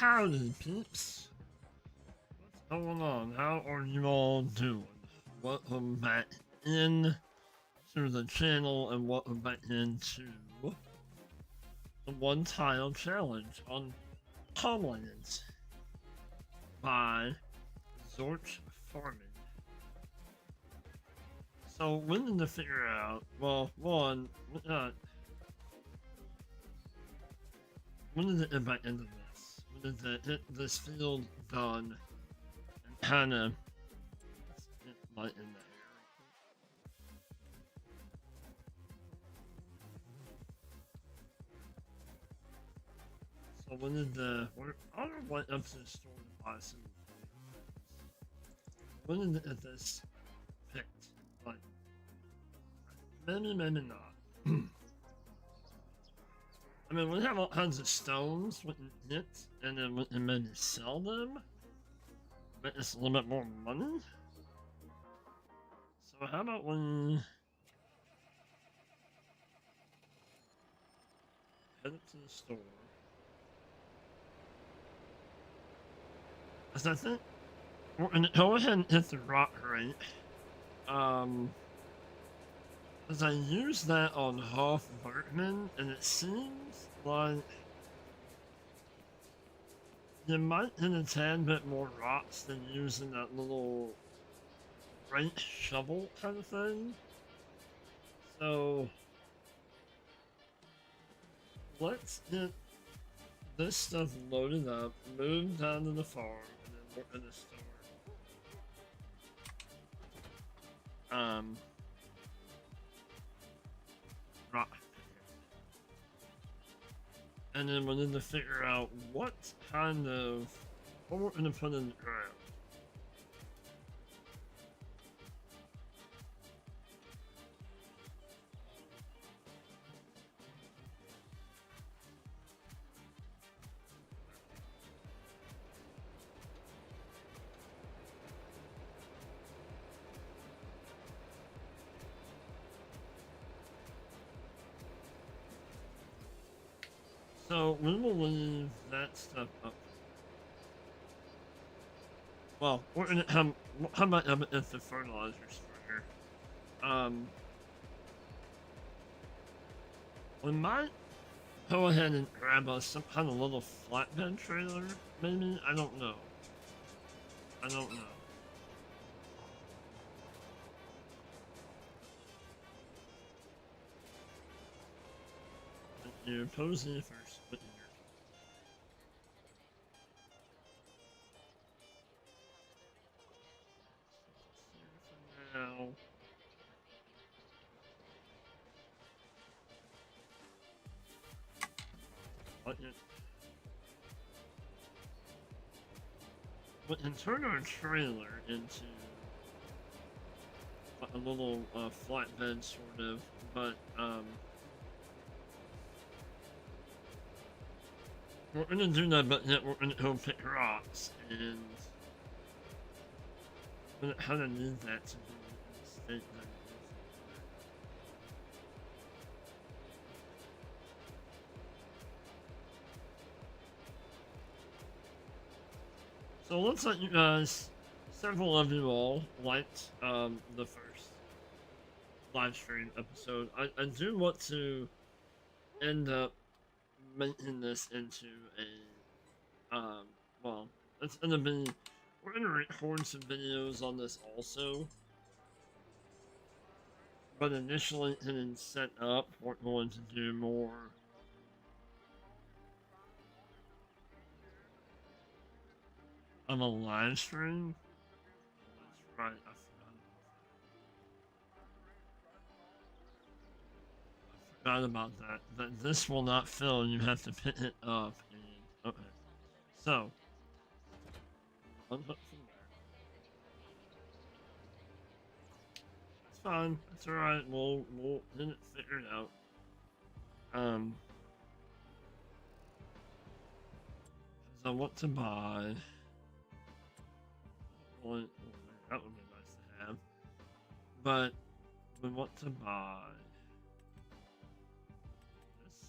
Howdy, peeps. What's going on? How are you all doing? Welcome back in to the channel and welcome back into the one tile challenge on Homelands by Zorch Farming. So we need to figure out, well, one, we need to get back into this. We need to get this field done and kind of get light in there. So we need to, we're on our way up to the store to buy some things. We need to get this picked. Like, maybe not. I mean, we have all kinds of stones we can hit, and then we can maybe sell them. Make us a little bit more money. So how about we head up to the store? Because I think we're gonna go ahead and hit the rock rate. Because I used that on Hoff Bergman, and it seems like you might hit a tad bit more rocks than using that little right shovel kind of thing. So let's get this stuff loaded up, move down to the farm, and then we're gonna start rock picking. And then we need to figure out what we're gonna put in the ground. So we will leave that stuff up. Well, we're gonna how about if the fertilizers for here? We might go ahead and grab us some kind of little flatbed trailer, maybe? I don't know. I don't know. Thank you, Posey, for splitting your now. We can turn our trailer into a little flatbed sort of, but we're gonna do that, but yet we're gonna go pick rocks, and we're gonna kind of need that to be in the state that it is. So it looks like you guys, several of you all, liked the first live stream episode. I do want to end up making this into a, well, it's gonna be, we're gonna record some videos on this also. But initially getting set up, we're going to do more of a live stream. That's right, I forgot about that. That this will not fill, you have to pick it up and, okay. So, unhook from there. It's fine, it's alright, we'll get it figured out. Cause I want to buy, well, that would be nice to have, but we want to buy this.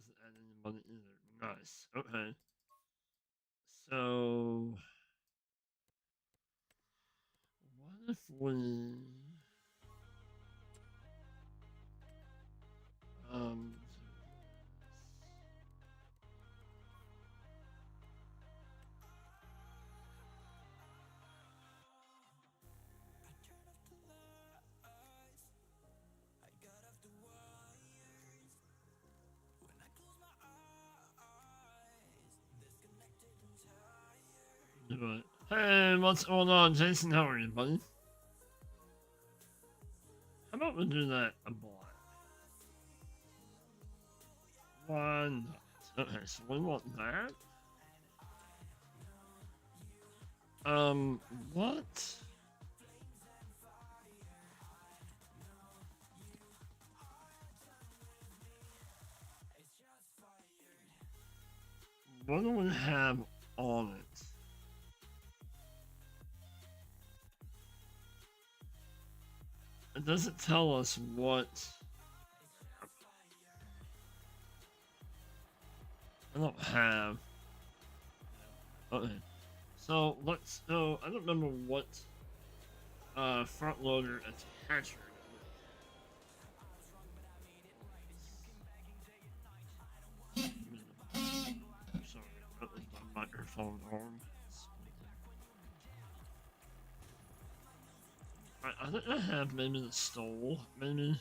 doesn't add any money either. Nice. Okay. So what if we um do it? Hey, what's going on, Jason? How are you, buddy? How about we do that a block? Why not? Okay, so we want that. What? What do we have on it? It doesn't tell us what. I don't have. Okay. So let's. So I don't remember what front loader attachment. Sorry, that was my microphone arm. I think I have maybe the stole, maybe.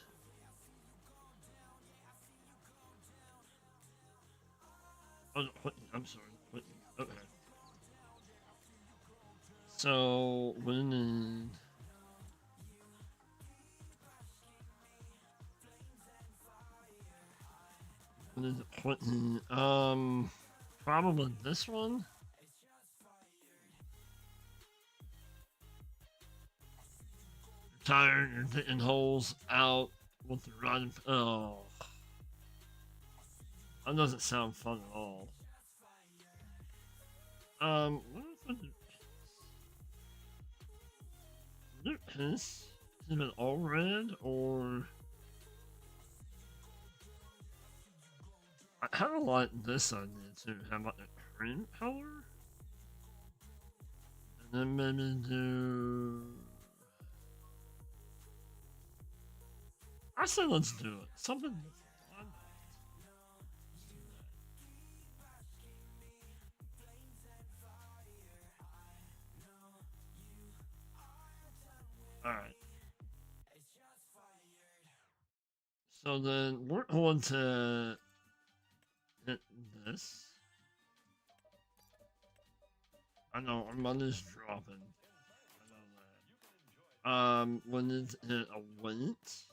Oh, no, I'm sorry. Okay. So we need. What is it? Probably this one. Tired, you're digging holes out with the rod. Oh, that doesn't sound fun at all. What if I do piss? Is it all red or? I kind of like this idea too. How about the cream color? And then maybe do. I say let's do it. Something different. Why not? Let's do that. Alright. So then we're going to hit this. I know our money's dropping. I know that. We need to hit a weight.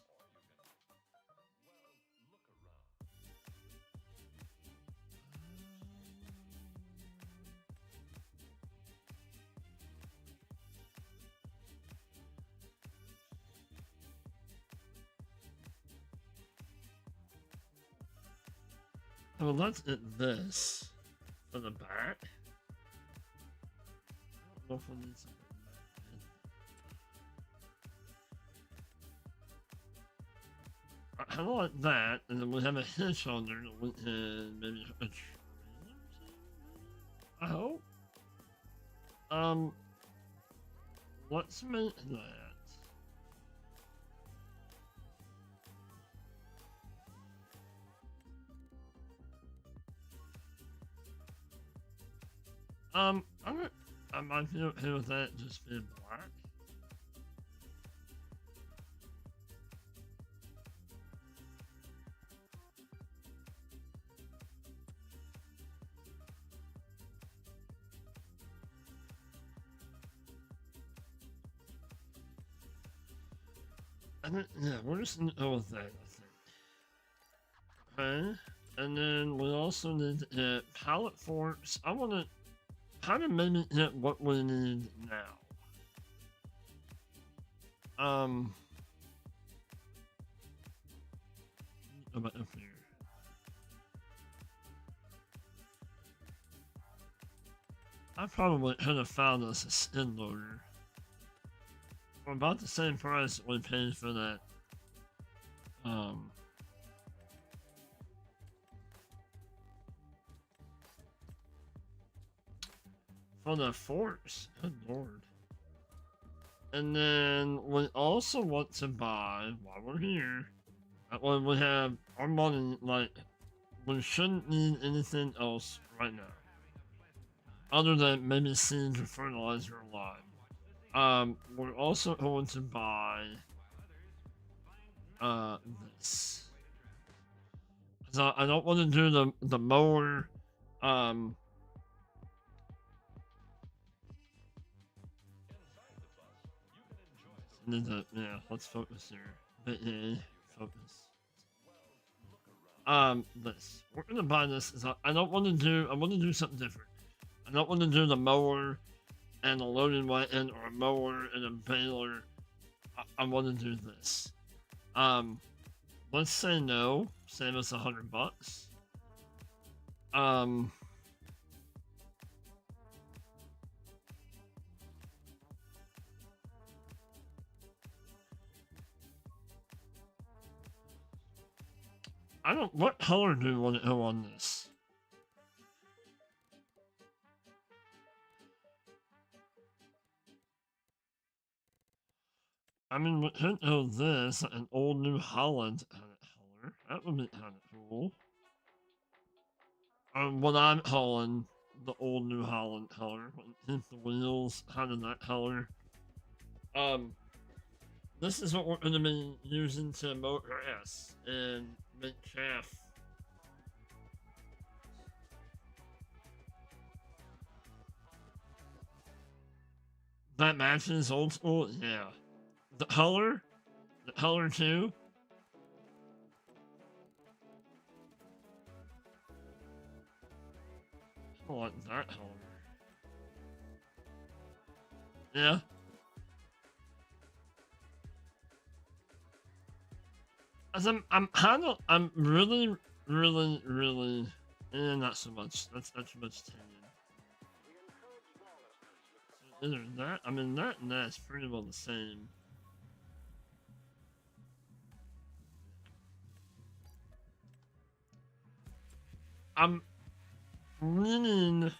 Well, let's hit this for the back. I don't know if we need something back. I like that, and then we have a hitch on there that we can maybe a trailer. I hope. Let's make that. I might be okay with that just being black. Yeah, we're just gonna go with that, I think. Okay, and then we also need to hit pallet forks. I want to kind of maybe hit what we need now. About up here. I probably could have found us a skid loader. For about the same price we paid for that. for the force. Good lord. And then we also want to buy, while we're here, that way we have our money, like, we shouldn't need anything else right now. Other than maybe seeds or fertilizer or lime. We're also going to buy, this. So I don't want to do the mower, yeah, let's focus here. Yeah, focus. This. We're gonna buy this. I don't want to do. I want to do something different. I don't want to do the mower and a loading wagon or a mower and a baler. I want to do this. Let's say no. Save us $100. I don't. What color do you want to go on this? I mean, we could go this, an old New Holland kind of color. That would be kind of cool. What I'm calling the old New Holland color. Keep the wheels kind of that color. This is what we're going to be using to mow grass and make chaff. That matches old school? Yeah. The color too. I like that color. Yeah. As I'm really, not so much. That's too much tannin. So either that, I mean, that and that's pretty well the same. I'm leaning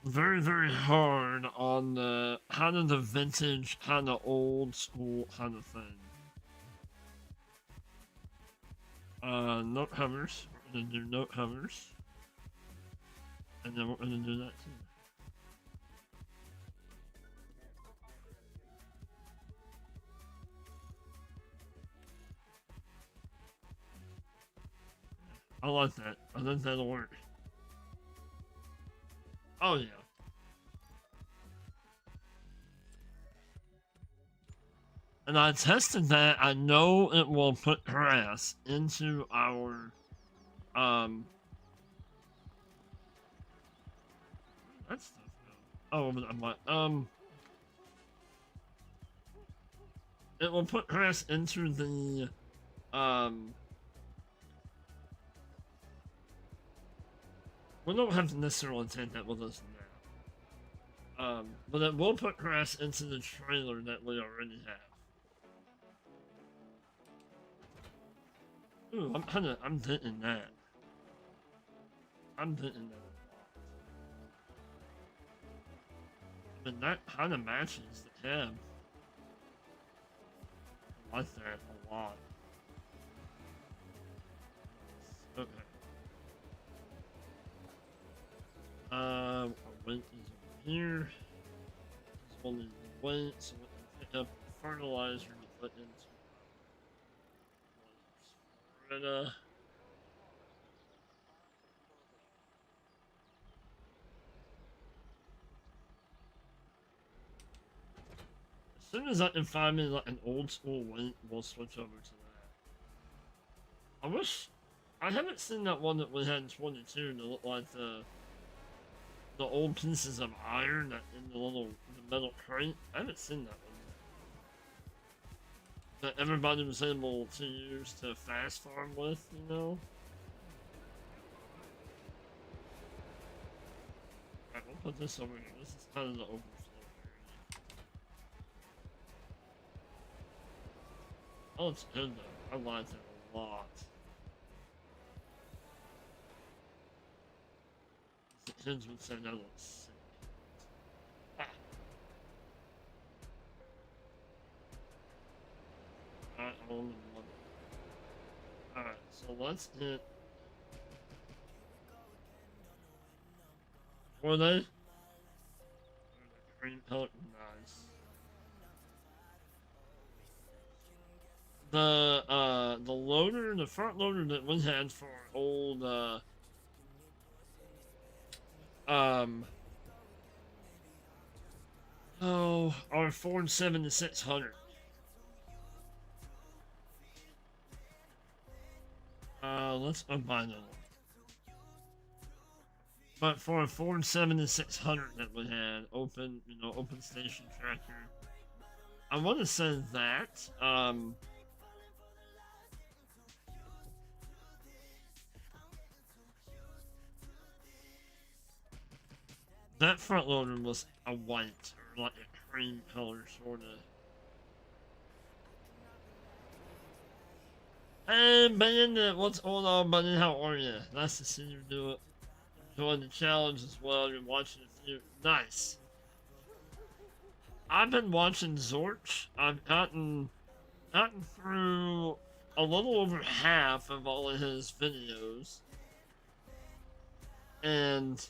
very, very hard on the kind of the vintage, kind of old school kind of thing. Note covers. We're gonna do note covers. And then we're gonna do that too. I like that. I think that'll work. Oh yeah. And I tested that. I know it will put grass into our that stuff go. Oh, but I'm like it will put grass into the we don't have to necessarily take that with us now. But it will put grass into the trailer that we already have. Ooh, I'm hitting that. I'm hitting that a lot. I mean, that kind of matches the cab. I like that a lot. Okay. Our weight is over here. This one is the weight, so we can pick up fertilizer to put into spreader. As soon as I can find me like an old school weight, we'll switch over to that. I wish I haven't seen that one that we had in 22 to look like the old pieces of iron that in the metal crate. I haven't seen that one that everybody was able to use to fast farm with, you know? Alright, we'll put this over here. This is kind of the overflow area. Oh, it's good though. I like it a lot. The kids would say that looks sick. I own one. Alright, so let's hit. Were they? Green color, nice. The loader, the front loader that we had for old um our Ford 7600. Let's unbind that one. But for a Ford 7600 that we had, open, open station tractor, I want to say that, that front loader was a white, or like a cream color, sort of. Hey, Bandit, what's going on, buddy? How are you? Nice to see you do it. Enjoying the challenge as well. You're watching a few. Nice. I've been watching Zorch. I've gotten through a little over half of all of his videos. And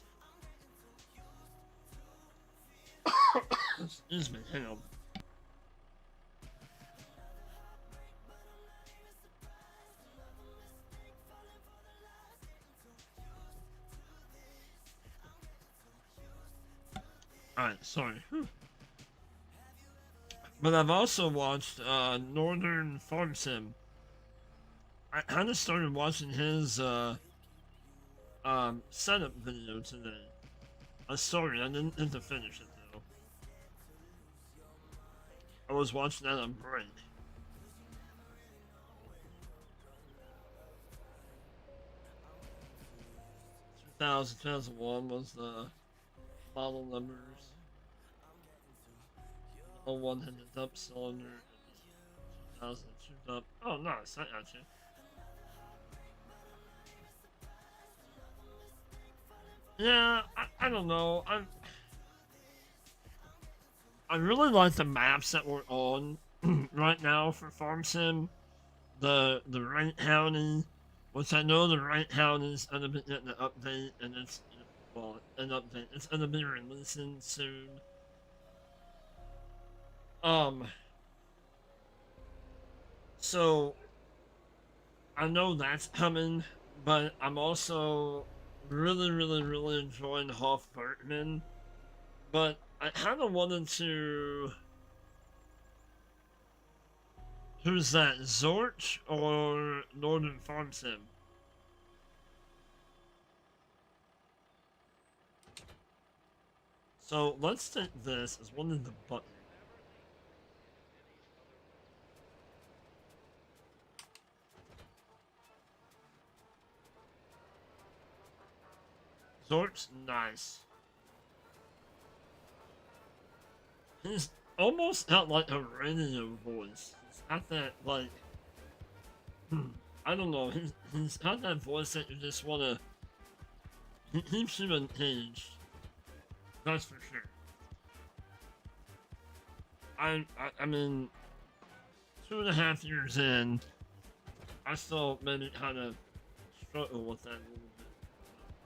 excuse me, hang on. Alright, sorry. But I've also watched Northern Farm Sim. I kind of started watching his setup video today. I started, I didn't get to finish it though. I was watching that on break. 2001 was the model numbers. 01 had the dump cylinder. 2002 dump. Oh, nice. I got you. Yeah, I don't know. I really like the maps that we're on right now for Farm Sim. The Right County, which I know the Right County is gonna be getting an update, and it's well an update. It's gonna be releasing soon. Um, so I know that's coming, but I'm also really enjoying Hoff Bertman. But I kind of wanted to. Who's that? Zorch or Northern Farm Sim? So let's take this as one of the buttons. Zorch's nice. He's almost got like a radio voice. He's got that like I don't know. He's got that voice that you just wanna. He keeps you engaged. That's for sure. I mean, 2.5 years in, I still maybe kind of struggle with that a little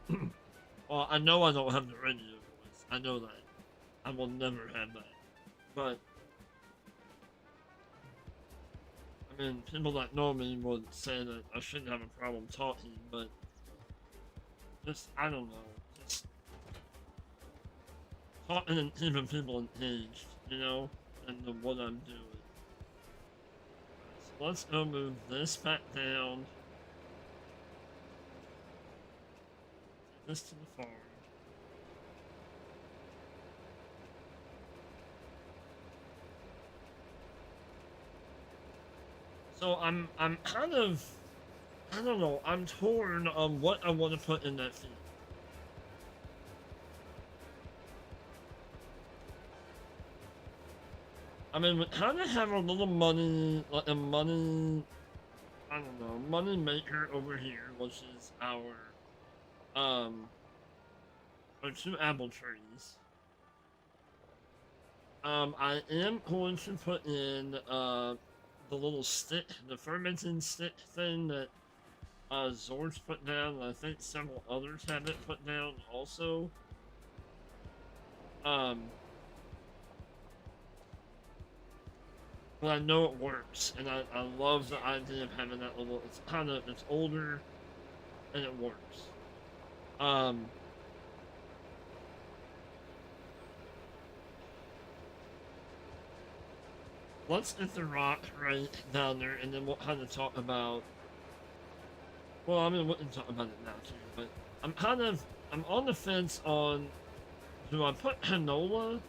bit. Well, I know I don't have the radio voice. I know that. I will never have that. But I mean, people that know me would say that I shouldn't have a problem talking, but just I don't know, just talking and keeping people engaged, and what I'm doing. So let's go move this back down. Take this to the farm. So I'm kind of, I don't know, I'm torn on what I want to put in that field. I mean, we kind of have a little money, like a money, I don't know, money maker over here, which is our 2 apple trees. I am going to put in, the little stick, the fermenting stick thing that Zords put down, and I think several others have it put down also. But I know it works, and I love the idea of having that little. It's older, and it works. Let's get the rock right down there, and then we'll kind of talk about. Well, I mean, we can talk about it now too, but I'm on the fence on, do I put canola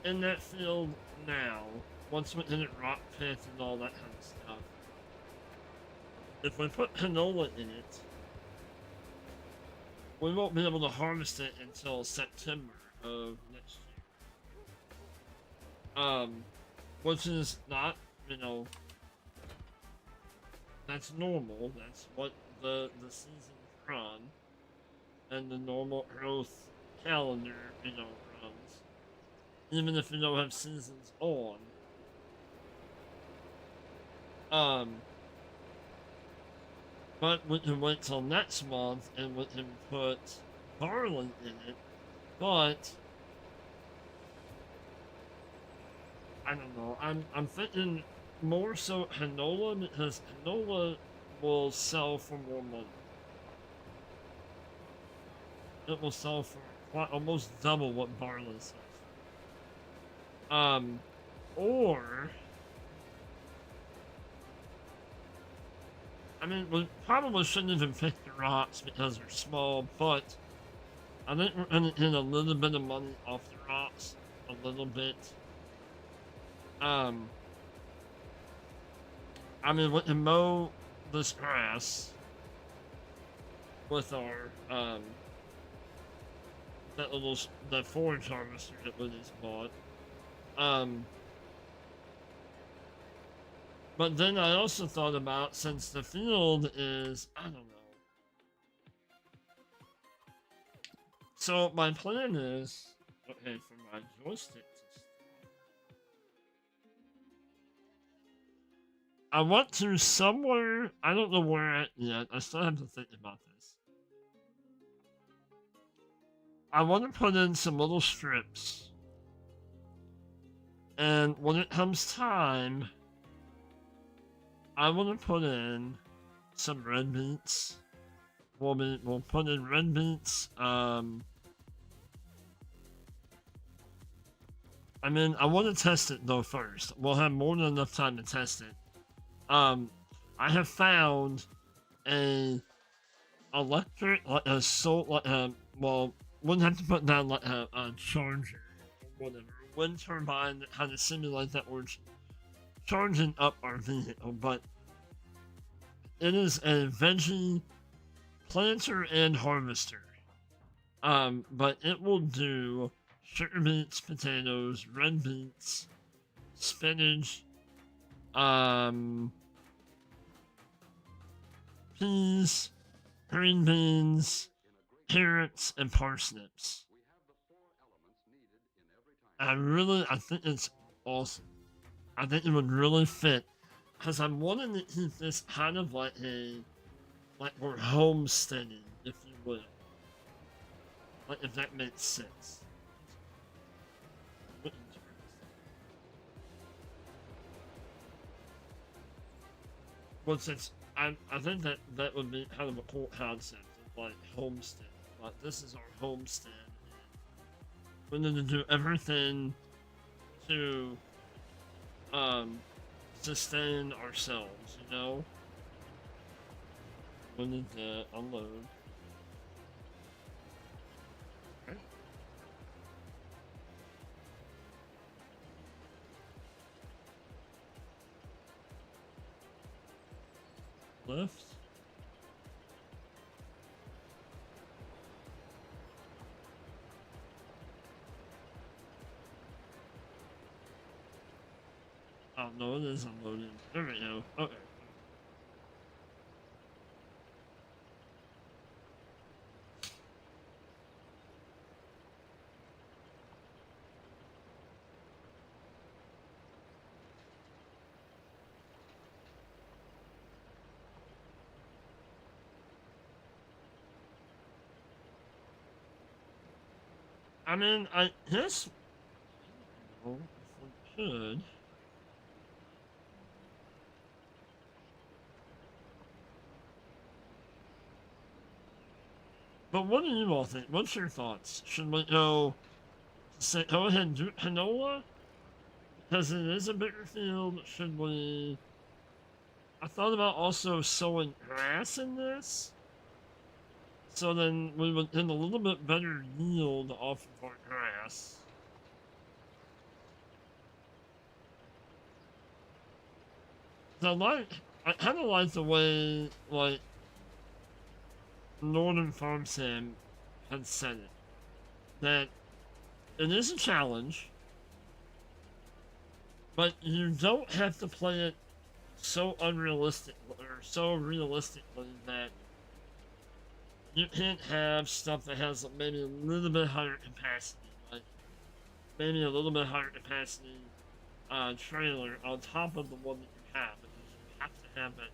in that field now, once we hit rock pits and all that kind of stuff? If we put canola in it, we won't be able to harvest it until September of next year. Which is not, that's normal. That's what the seasons run, and the normal growth calendar, runs. Even if you don't have seasons on. But we can wait till next month and we can put barley in it. But I don't know. I'm thinking more so canola, because canola will sell for more money. It will sell for almost double what barley sells. Or I mean, we probably shouldn't even pick the rocks because they're small, but I think we're gonna get a little bit of money off the rocks, a little bit. I mean, we can mow this grass with our that forage harvester that we just bought. But then I also thought about, since the field is, I don't know. So my plan is, okay, for my joystick to I want to somewhere, I don't know where at yet, I still have to think about this. I want to put in some little strips. And when it comes time, I want to put in some red beets. We'll put in red beets. I mean, I want to test it though first. We'll have more than enough time to test it. I have found a electric, like a well, wouldn't have to put down like a charger or whatever, wind turbine that kind of simulates that we're charging up our vehicle, but it is a veggie planter and harvester. But it will do sugar beets, potatoes, red beets, spinach, peas, green beans, carrots, and parsnips. I think it's awesome. I think it would really fit, because I'm wanting to keep this kind of like we're homesteading, if you will. Like, if that makes sense. Well, since I think that would be kind of a cool concept of like homestead. Like, this is our homestead. We need to do everything to sustain ourselves, you know? We need to unload. Okay. Left. Oh no, it is unloaded. There we go. Okay. I mean, I guess if we could. But what do you all think? What's your thoughts? Should we go ahead and do canola? Because it is a bigger field. Should we? I thought about also sowing grass in this. So then we would get a little bit better yield off of our grass. So I kind of like the way, like, Northern Farm Sim had said it. That it is a challenge, but you don't have to play it so unrealistic or so realistically that you can't have stuff that has maybe a little bit higher capacity, like maybe a little bit higher capacity trailer on top of the one that you have, because you have to have that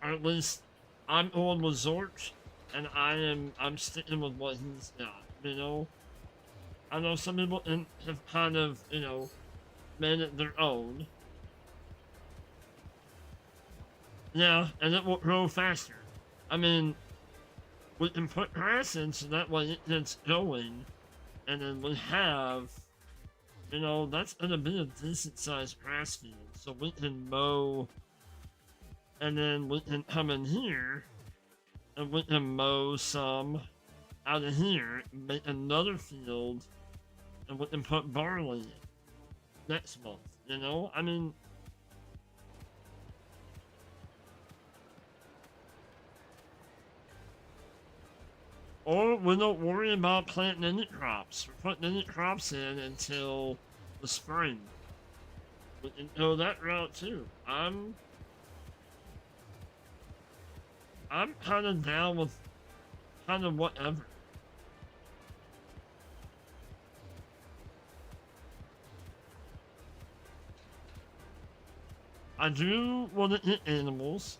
trailer. Or at least I'm on resort, and I'm sticking with what he's got. You know, I know some people have kind of made it their own. Yeah, and it will grow faster. I mean, we can put grass in so that way it gets going, and then we have, that's gonna be a decent sized grass field. So we can mow, and then we can come in here, and we can mow some out of here, make another field, and we can put barley in next month. I mean, or we don't worry about planting any crops. We're putting any crops in until the spring. We can go that route too. I'm kind of down with kind of whatever. I do want to eat animals.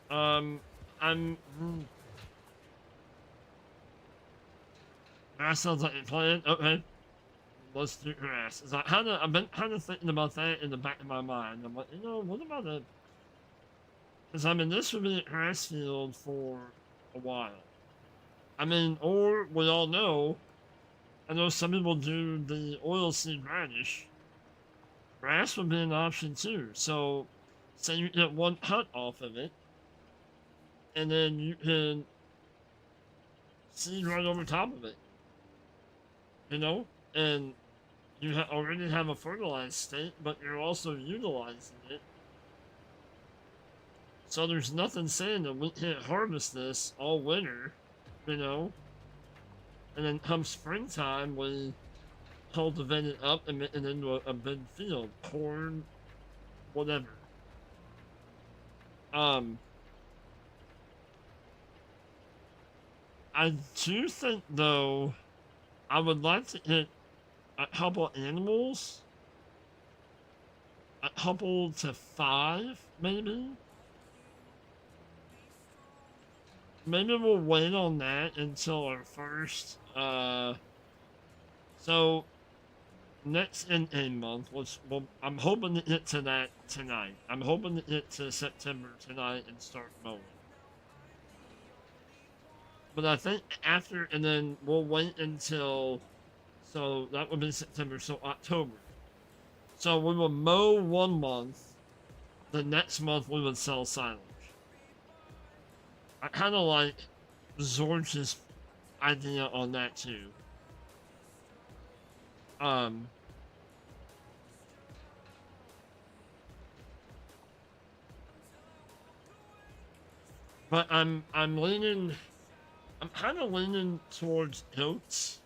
That sounds like a plan. Okay, let's do grass. I've been kind of thinking about that in the back of my mind. I'm like, what about a? Because I mean, this would be a grass field for a while. I mean, or we all know. I know some people do the oilseed radish. Grass would be an option too. So, say you get one cut off of it, and then you can seed right over top of it. And you already have a fertilized state, but you're also utilizing it. So there's nothing saying that we can't harvest this all winter, and then come springtime, we cultivate it up and make it into a big field, corn, whatever. I do think though, I would like to get a couple animals, a couple to 5, maybe. Maybe we'll wait on that until our first, so next in month, which I'm hoping to get to that tonight. I'm hoping to get to September tonight and start mowing. But I think after, and then we'll wait until, so that would be September, so October. So we will mow 1 month, the next month we would sell silage. I kind of like Zorch's idea on that too. But I'm kind of leaning towards goats.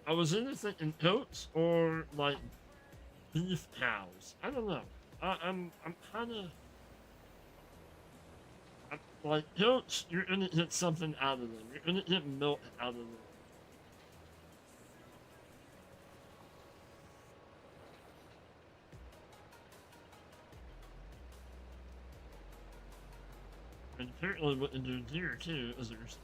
I was either thinking goats or like beef cows. I don't know. I'm kind of like goats. You're gonna get something out of them. You're gonna get milk out of them. apparently what to do here too, is there's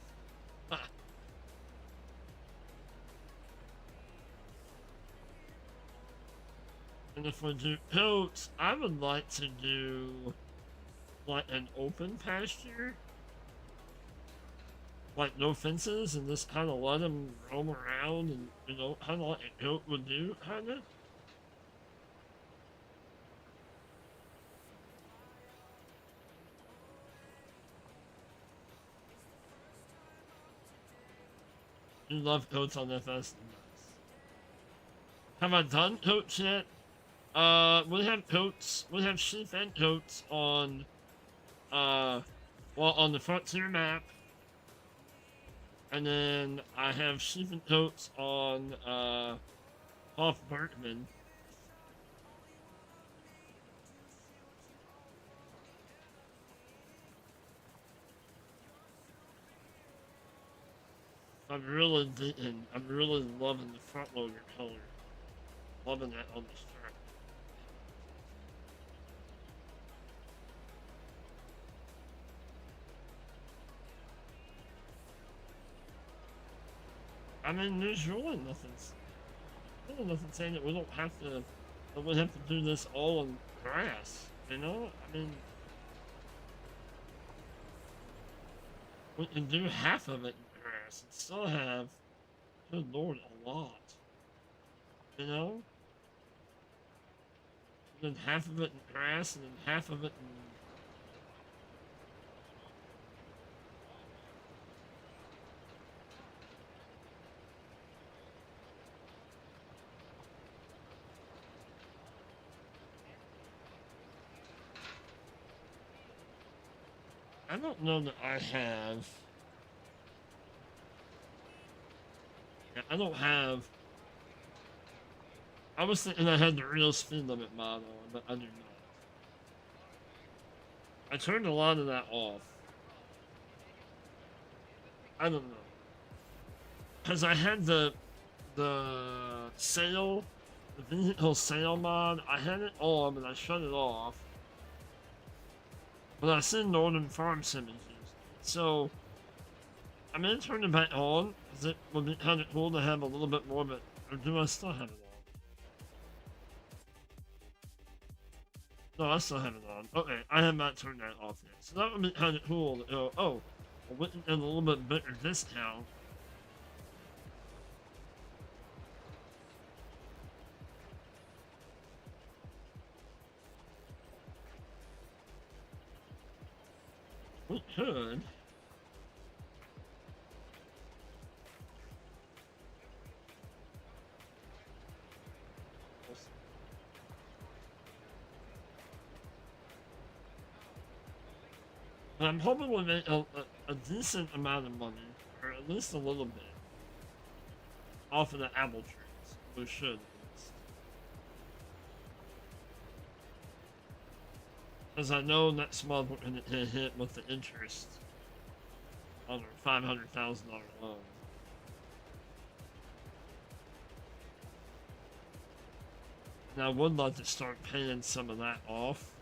and if we do goats, I would like to do like an open pasture, like no fences, and just kind of let them roam around, and kind of like a goat would do, kind of. You love goats on FS. Nice. Have I done goats yet? We have goats. We have sheep and goats on, well, on the Frontier map. And then I have sheep and goats on, Hoff Berkman. I'm really loving the front loader color. Loving that on this truck. I mean, there's really nothing saying that we don't have to, that we have to do this all in grass, you know? I mean, we can do half of it in grass and still have, good lord, a lot, you know? And then half of it in grass and then half of it in, I don't know that I have, yeah, I don't have, I was thinking I had the real speed limit mod on, but I do not. I turned a lot of that off. I don't know. Because I had the sail, the vehicle sail mod, I had it on, but I shut it off. But I seen Northern Farm Sim using it. So, I'm gonna turn it back on, because it would be kind of cool to have a little bit more, but, or do I still have it on? No, I still have it on. Okay, I have not turned that off yet. So that would be kind of cool to go, oh, I went in a little bit better discount. We could. And I'm hoping we make a decent amount of money, or at least a little bit, off of the apple trees. We should, at least. Because I know next month we're going to hit with the interest on our $500,000 loan. And I would like to start paying some of that off.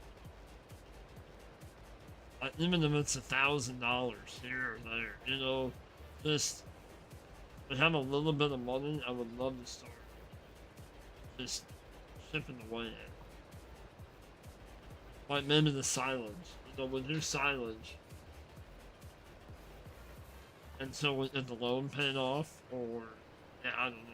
Even if it's $1,000 here or there, just to have a little bit of money, I would love to start just chipping away at. Like maybe the silage. We do silage until we get the loan paid off, or yeah, I don't know.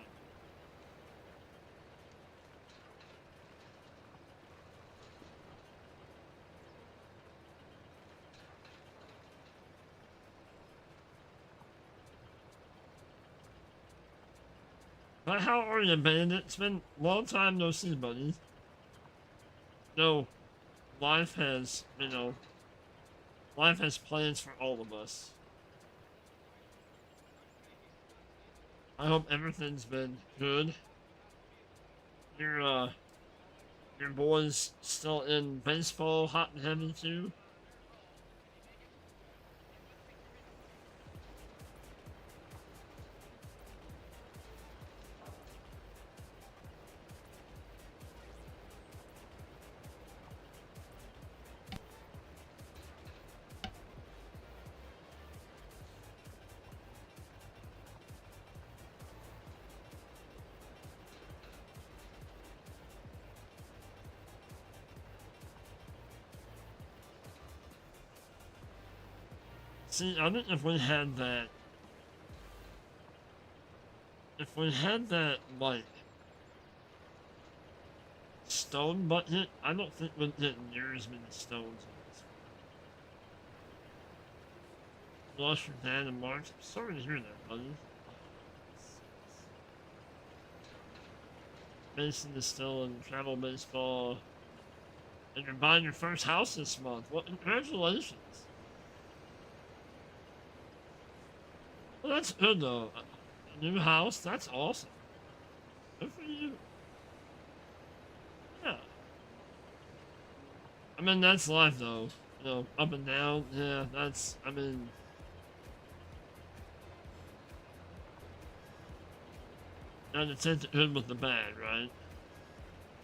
But how are you, Bandit? It's been a long time no see, buddy. No, life has, life has plans for all of us. I hope everything's been good. Your boys still in baseball, hot and heavy too? See, I think if we had that, like, stone budget, I don't think we'd get near as many stones in this one. Lost your dad in March. I'm sorry to hear that, buddy. Mason is still in travel baseball. And you're buying your first house this month. Well, congratulations. Well, that's good, though. A new house, that's awesome. Good for you. Yeah. I mean, that's life, though. You know, up and down. Yeah, that's, I mean... Now to take the good with the bad, right?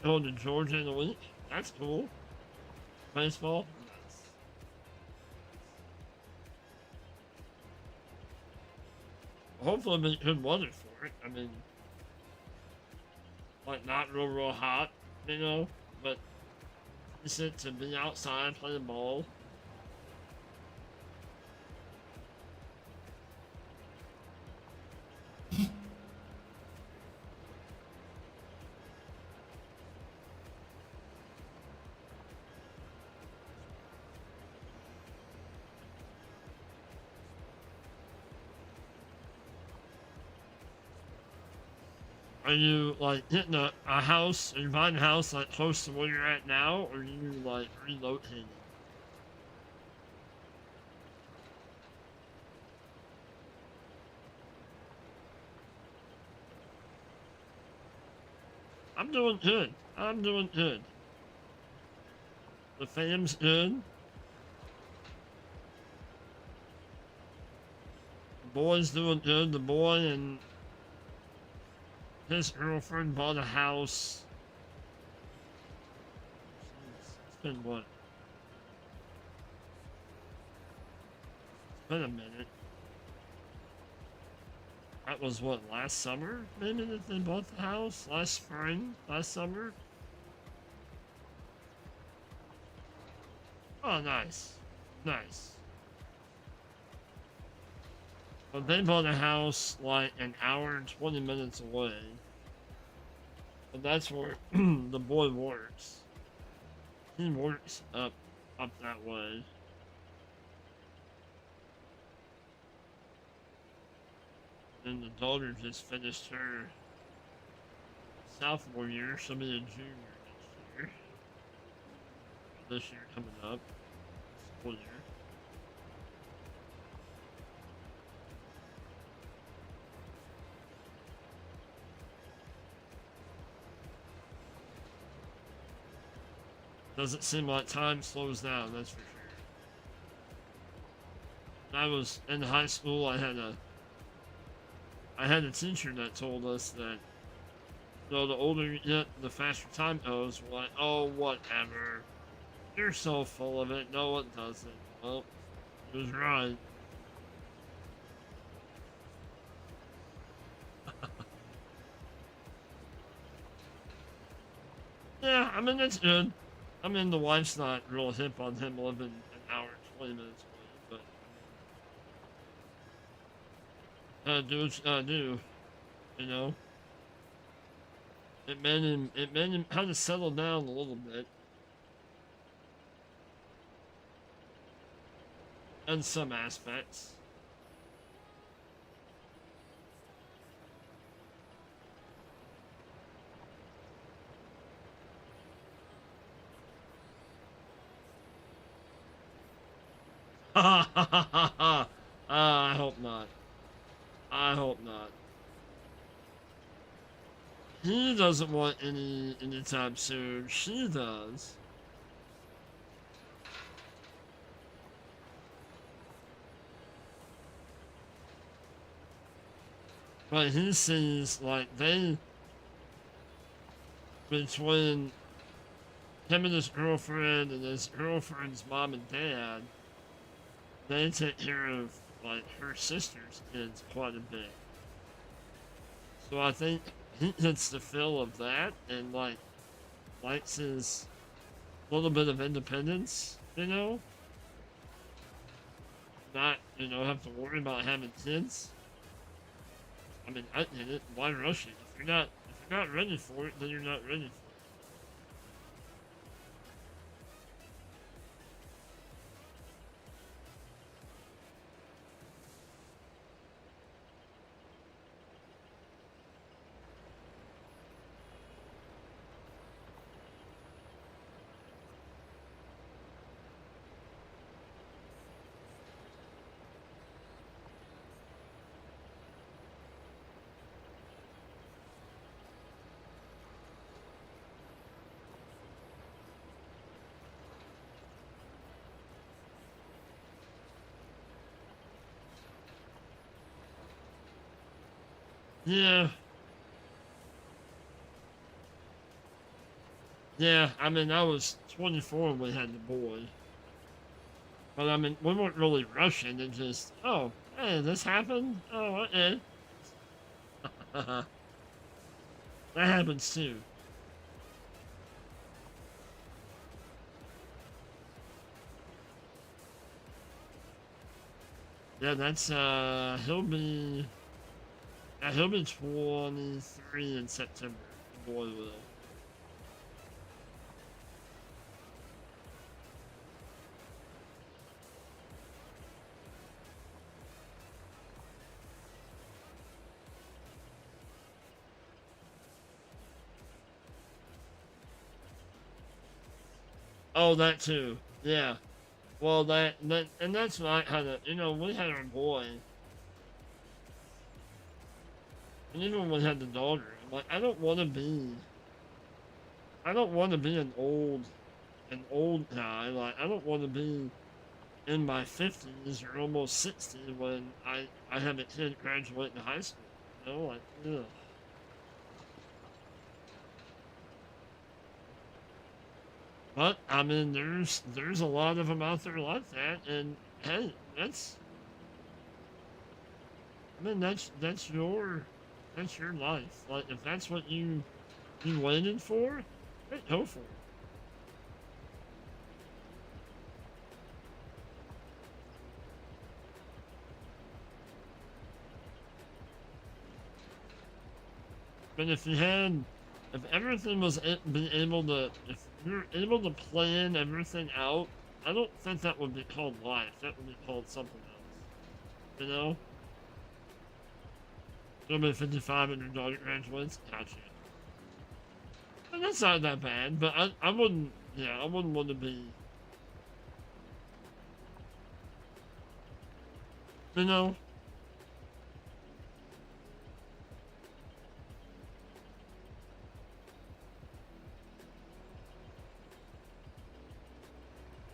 Going to Georgia in a week? That's cool. Baseball? Nice. Hopefully it'll be good weather for it. I mean... Like, not real hot, you know? But... Decent to be outside, playing ball. Are you, like, getting a house, are you buying a house, like, close to where you're at now, or are you, like, relocating? I'm doing good. I'm doing good. The fam's good. The boy's doing good. The boy and his girlfriend bought a house. It's been what? It's been a minute. That was what, last summer? Maybe that they bought the house? Last spring? Last summer? Oh, nice. Nice. But they bought a house like an hour and 20 minutes away. But that's where the boy works. He works up that way. And the daughter just finished her sophomore year. She'll be a junior next year. This year coming up. School year. Doesn't seem like time slows down, that's for sure. When I was in high school, I had a teacher that told us that, you know, the older you get, the faster time goes. We're like, oh, whatever. You're so full of it. No, it doesn't. Well, he was right. Yeah, I mean, it's good. I mean, the wife's not real hip on him living an hour and 20 minutes away, but do what you gotta do, you know? It made him kind of settle down a little bit. In some aspects. I hope not. I hope not. He doesn't want anytime soon. She does. But he sees, like, between him and his girlfriend and his girlfriend's mom and dad, they take care of, like, her sister's kids quite a bit. So I think he gets the feel of that and, like, likes his little bit of independence, you know? Not you know, have to worry about having kids. I mean, I get it. Why rush it? If you're not ready for it, then you're not ready for it. Yeah, yeah. I mean, I was 24 when we had the boy, but I mean, we weren't really rushing. It just, oh, hey, this happened. Oh, okay. that happens too. Yeah, that's he'll be 23 in September. The boy will. Oh, that too. Yeah. Well, and that's what I kind of, you know, we had our boy, and even when we had the daughter, I'm like, I don't want to be an old guy. Like, I don't want to be in my 50s or almost 60 when I have a kid graduating high school. You know, like, ugh. But I mean, there's a lot of them out there like that, and hey, I mean, that's your life. Like, if that's what you waited for, hey, go for it. But if everything was be able to, if you're able to plan everything out, I don't think that would be called life. That would be called something else. You know? You'll be 55 and your daughter graduates. Gotcha. And that's not that bad, but I wouldn't, yeah, I wouldn't want to be, you know,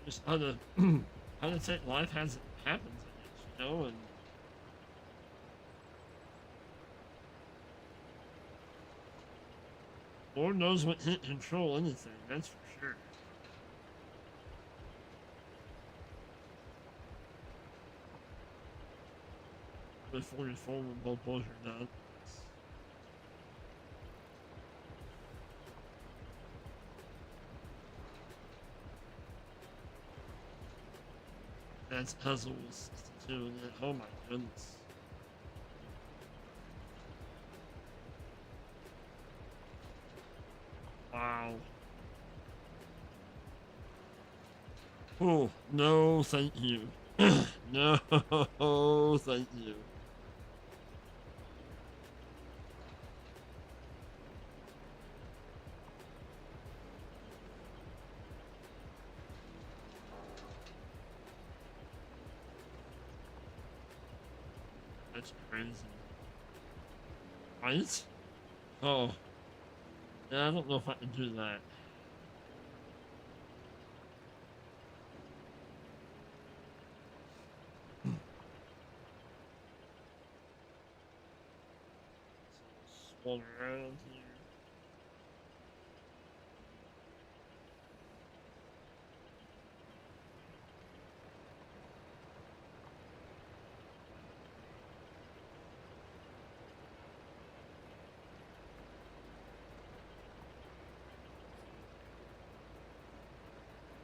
just how to, how to take life as it happens, I guess, you know, and Lord knows what can't control anything, that's for sure. Before you form both boys are done. That's puzzle was 62, and oh my goodness. Wow. Oh, no, thank you. no, thank you. That's crazy. Right? Oh, yeah, I don't know if I can do that. Swung around here.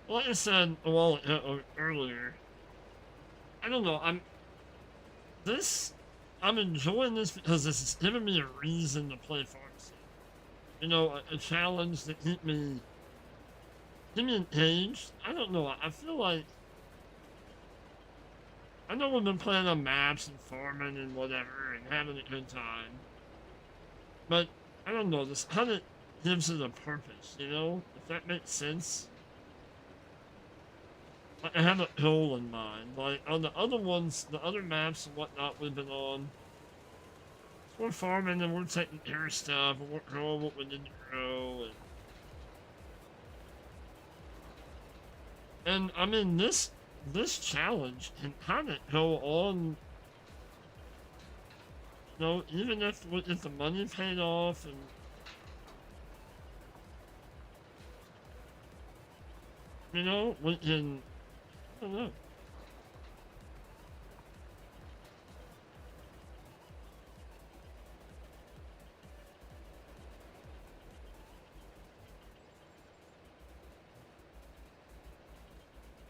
Like I said a while earlier, I don't know. this, I'm enjoying this because this is giving me a reason to play Farm Sim. You know, a challenge that keep me engaged. I don't know. I feel like I know we've been playing on maps and farming and whatever and having a good time, but I don't know. This kind of gives it a purpose. You know, if that makes sense. Like, I have a goal in mind. Like on the other ones, the other maps and whatnot we've been on, we're farming and we're taking care of stuff and we're growing what we need to grow. And I mean, this challenge can kind of go on, you know, even if the money paid off and you know we can. I don't know.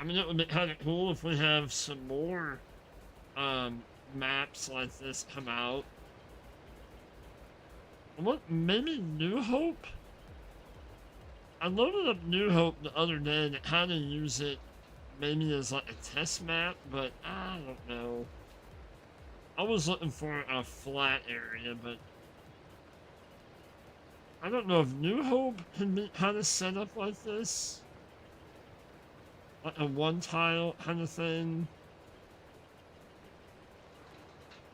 I mean, it would be kind of cool if we have some more maps like this come out. What, maybe New Hope? I loaded up New Hope the other day and it kind of use it maybe as like a test map, but I don't know. I was looking for a flat area, but I don't know if New Hope can be kind of set up like this. Like a one tile kind of thing.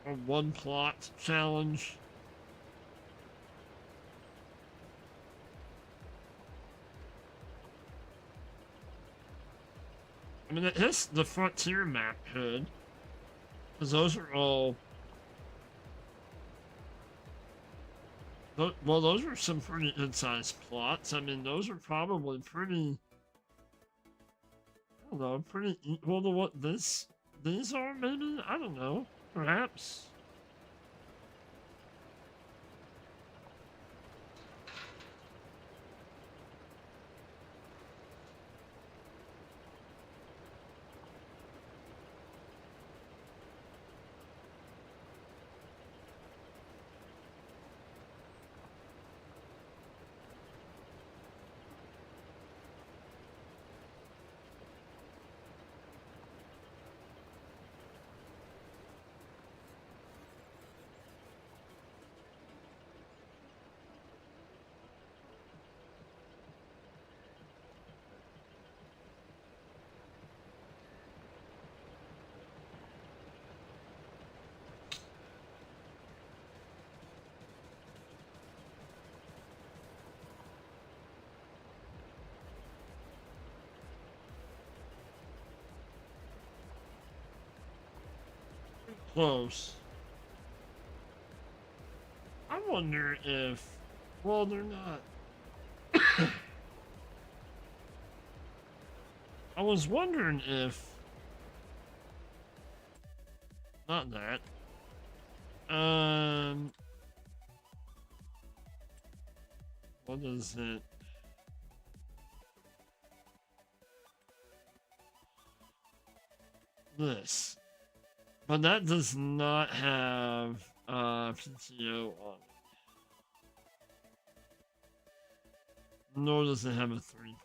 Or one plot challenge. I mean, it is the Frontier map could. Because those are all... Well, those are some pretty good-sized plots. I mean, those are probably pretty... I don't know, pretty equal to what these are, maybe? I don't know. Perhaps. Close. I wonder if... Well, they're not. I was wondering if... Not that. What is it? This. But that does not have PTO on it. Nor does it have a 3-point.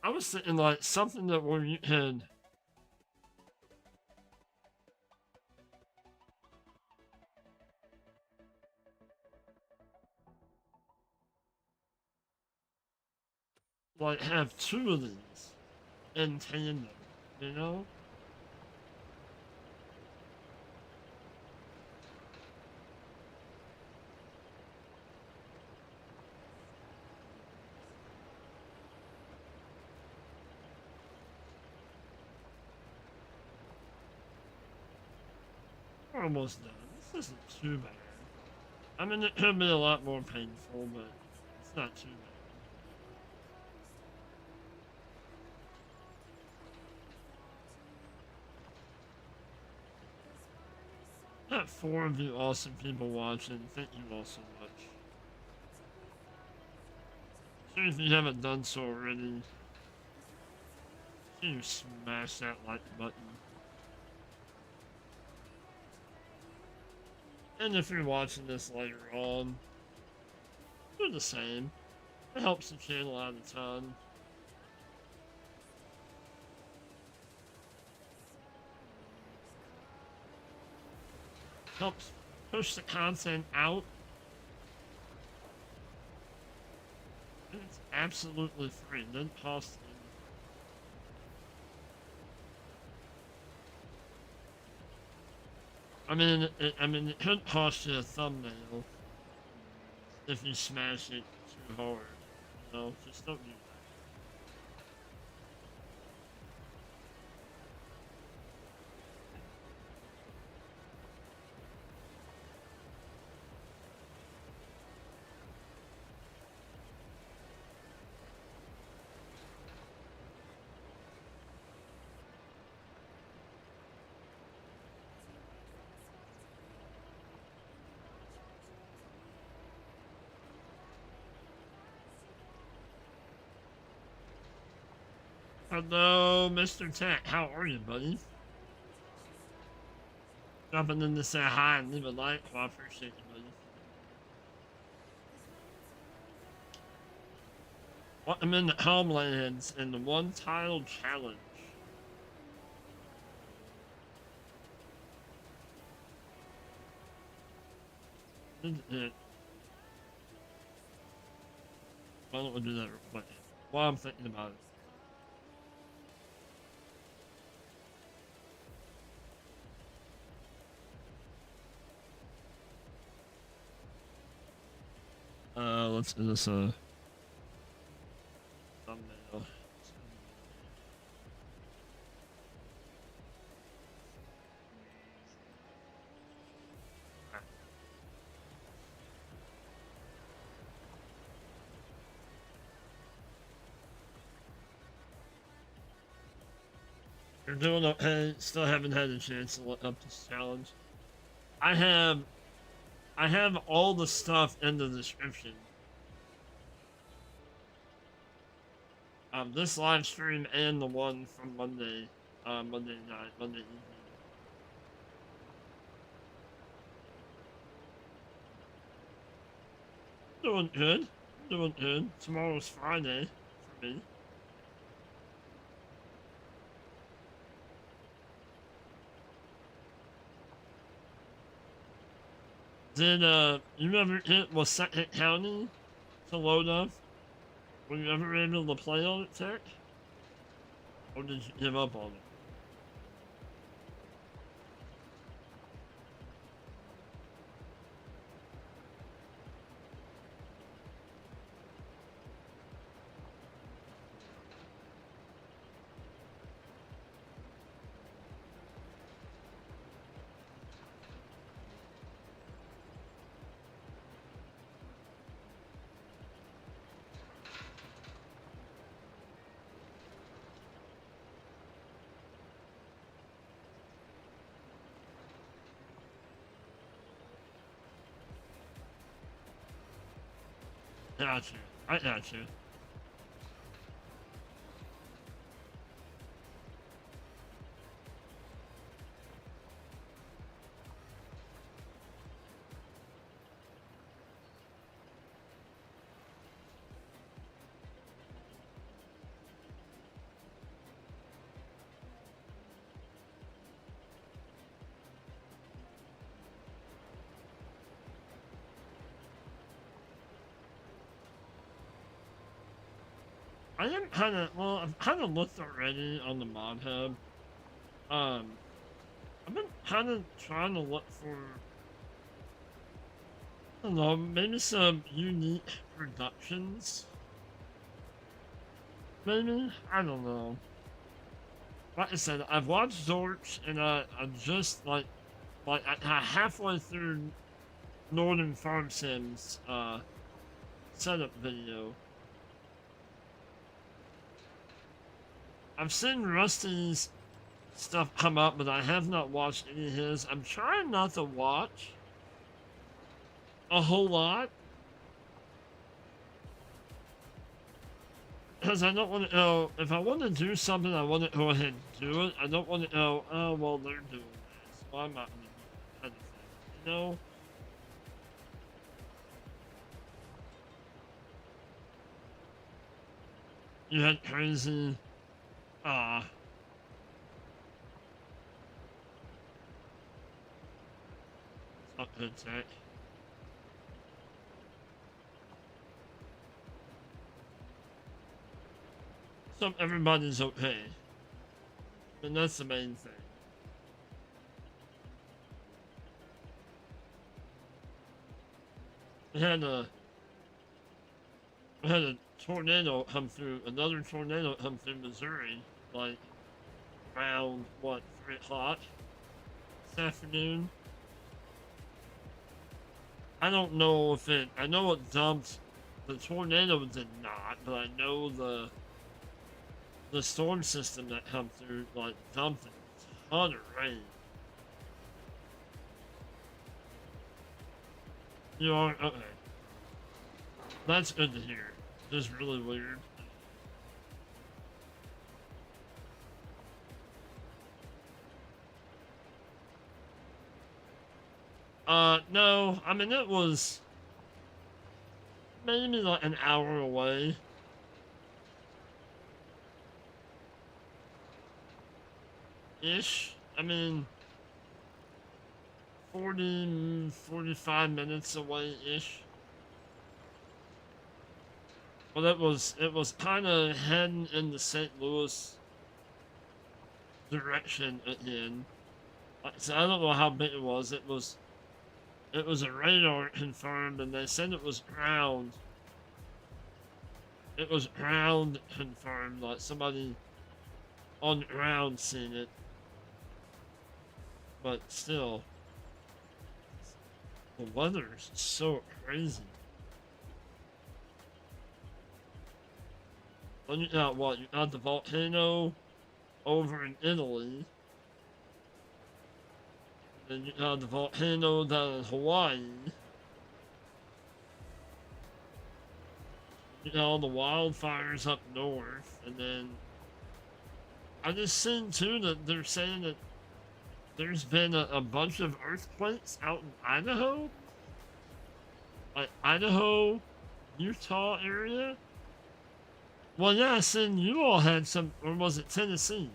I was thinking like something that where you can like have two of these in tandem, you know? We're almost done. This isn't too bad. I mean, it could be a lot more painful, but it's not too bad. Got 4 of you awesome people watching. Thank you all so much. Sure, if you haven't done so already, You smash that like button. And if you're watching this later on, do the same. It helps the channel out a ton. Helps push the content out. And it's absolutely free. It doesn't cost anything. It could cost you a thumbnail if you smash it too hard. You know, just don't do that. Hello, Mr. Tech. How are you, buddy? Jumping in to say hi and leave a like. Well, I appreciate you, buddy. I'm in the Homelands in the one title challenge. Why don't we do that real quick? While I'm thinking about it. Let's do this, thumbnail. You're doing okay. Still haven't had a chance to look up this challenge. I have all the stuff in the description. This live stream and the one from Monday night, Monday evening. Doing good. Doing good. Tomorrow's Friday for me. Did you ever hit Wasatch County to load up? Were you ever able to play on it, Tech? Or did you give up on it? Got you. I got you. I am kind of, well, I've kind of looked already on the mod hub. I've been kind of trying to look for, I don't know, maybe some unique productions. Maybe? I don't know. Like I said, I've watched Zorch and I'm just like halfway through Northern Farm Sims, setup video. I've seen Rusty's stuff come up, but I have not watched any of his. I'm trying not to watch a whole lot. because I don't want to know if I want to do something. I want to go ahead and do it. I don't want to know. Oh well, they're doing this, so I'm not going to do it, kind of thing. You know? You had crazy. Ah, it's not good, Zach. So everybody's okay, and that's the main thing. We had a we had a tornado come through. Another tornado come through Missouri, like around what 3 o'clock this afternoon. I don't know if it. I know it dumped. The tornado did not, but I know the storm system that come through like dumped a ton of rain. You are okay. That's good to hear. Just really weird. No. I mean, it was maybe like an hour away. Ish. I mean, 45 minutes away ish. Well, it was kind of heading in the St. Louis direction again. So I don't know how big it was. It was a radar confirmed, and they said it was ground. It was ground confirmed, like somebody on the ground seen it. But still, the weather's so crazy. Then you got what? You got the volcano over in Italy. Then you got the volcano down in Hawaii. You got all the wildfires up north, and then I just seen too that they're saying that there's been a bunch of earthquakes out in Idaho, like Idaho, Utah area. Well, yeah, I seen you all had some, or was it Tennessee?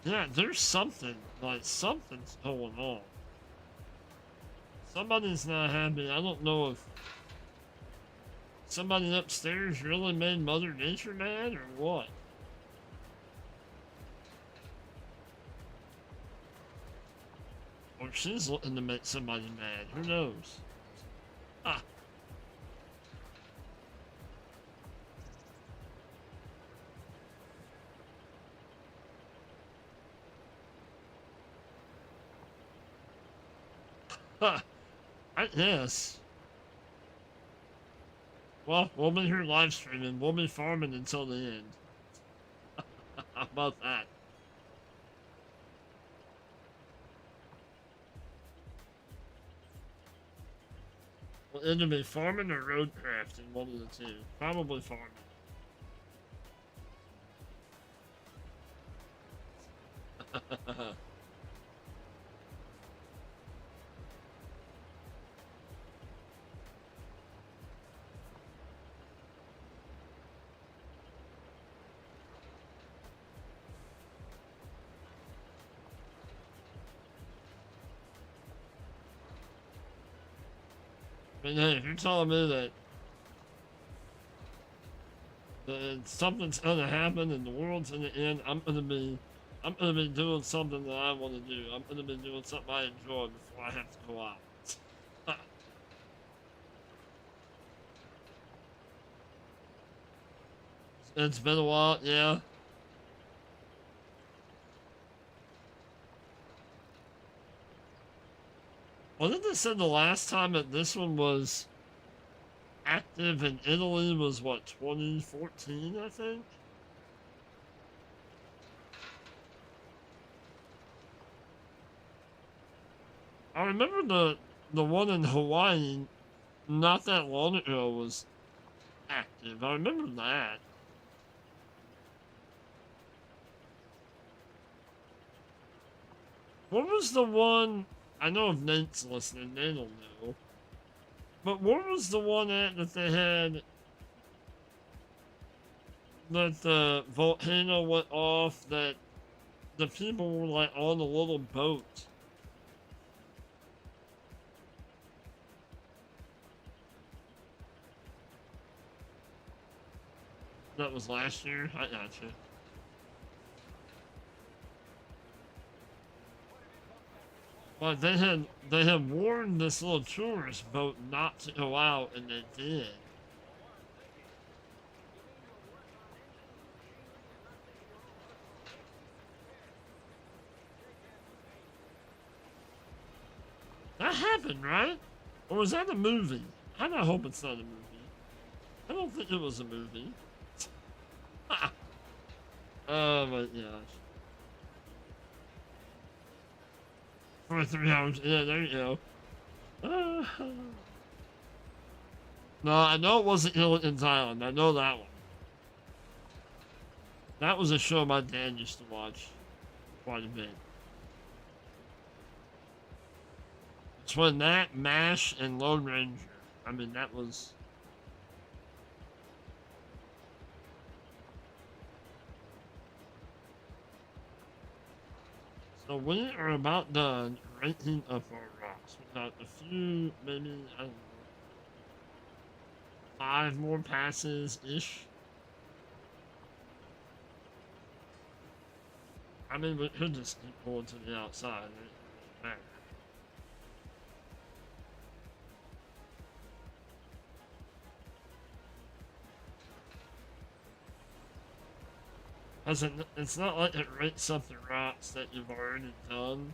Yeah, there's something, like something's going on. Somebody's not happy. I don't know if somebody upstairs really made Mother Nature mad or what. Or she's looking to make somebody mad. Who knows? Ah. Huh. I guess. Well, we'll be here live streaming. We'll be farming until the end. How about that? We'll either be farming or road crafting, one of the two. Probably farming. But hey, if you're telling me that something's gonna happen and the world's gonna end, I'm gonna be doing something that I want to do. I'm gonna be doing something I enjoy before I have to go out. It's been a while, yeah. What did they say the last time that this one was active in Italy was what 2014, I think. I remember the one in Hawaii not that long ago was active. I remember that. What was the one? I know if Nate's listening, Nate'll know. But what was the one at that they had that the volcano went off that the people were like on a little boat? That was last year? I gotcha. But they had warned this little tourist boat not to go out, and they did. That happened, right? Or was that a movie? I hope it's not a movie. I don't think it was a movie. Oh my gosh. For 3 hours. Yeah, there you go. No, I know it wasn't Gilligan's Island. I know that one. That was a show my dad used to watch quite a bit. It's when that, MASH, and Lone Ranger. I mean, that was. So we are about done ranking up our rocks. We got a few, maybe, I don't know, 5 more passes-ish. I mean, we could just keep going to the outside. It doesn't matter. It's not like it rates up the rocks that you've already done.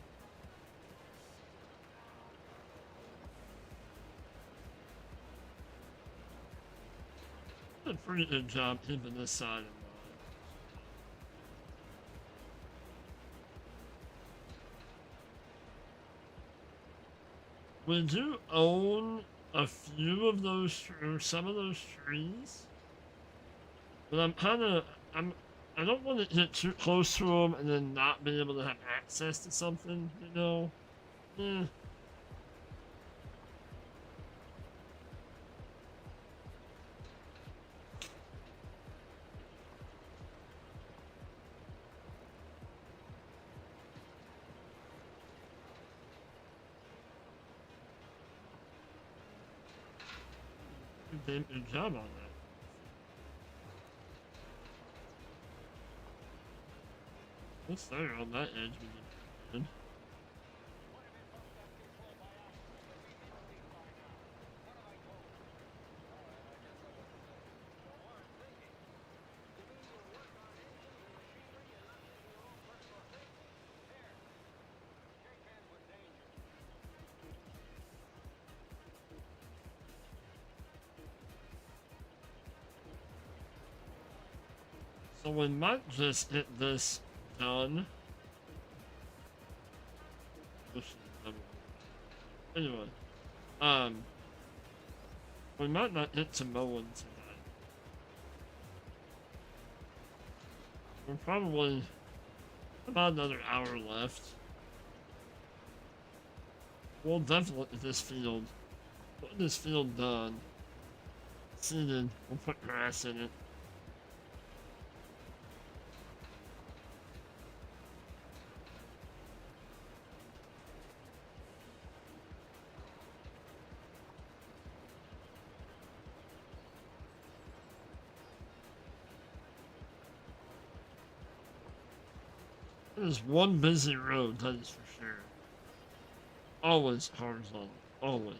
Did a pretty good job keeping this side in mind. We do own a few of those, or some of those trees, but I don't want to get too close to them and then not be able to have access to something, you know? Eh. You did a good job on that. What's there on that edge? Good. So we might just get this done. Anyway, we might not get to mowing tonight. We're probably about another hour left. We'll definitely get this field, put this field done. Seeded. We'll put grass in it. It is one busy road, that is for sure. Always horizontal. Always.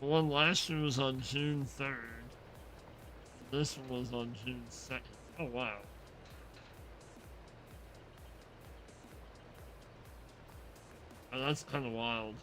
The one last year was on June 3rd. This one was on June 2nd. Oh, wow. And that's kind of wild.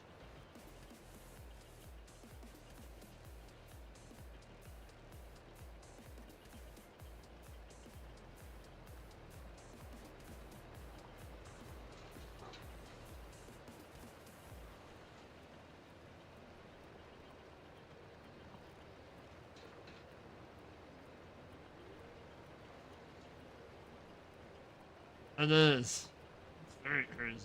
It is. It's very crazy.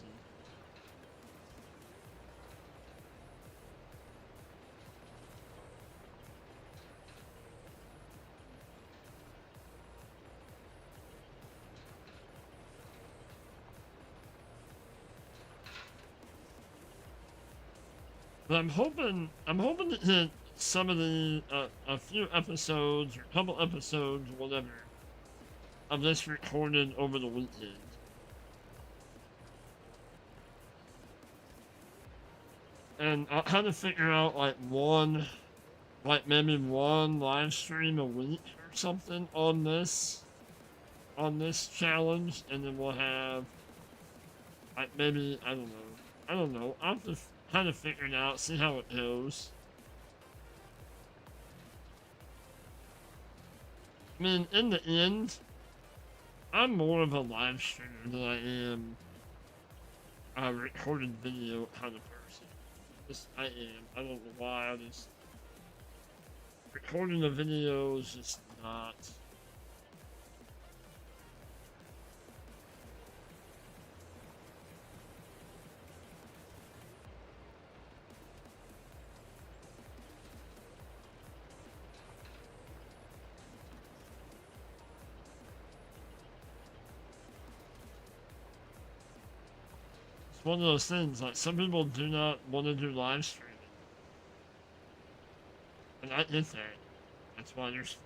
But I'm hoping to hit some of the, a few episodes, or a couple episodes, whatever, of this recorded over the weekend. And I'll kind of figure out, like maybe one live stream a week or something on this challenge, and then we'll have, like, maybe, I don't know, I'll have to kind of figure it out, see how it goes. I mean, in the end, I'm more of a live streamer than I am a recorded video kind of person. Just, I am. I don't know why, I just, recording a video is just not. It's one of those things, like, some people do not want to do live streaming. And I get that. That's why there's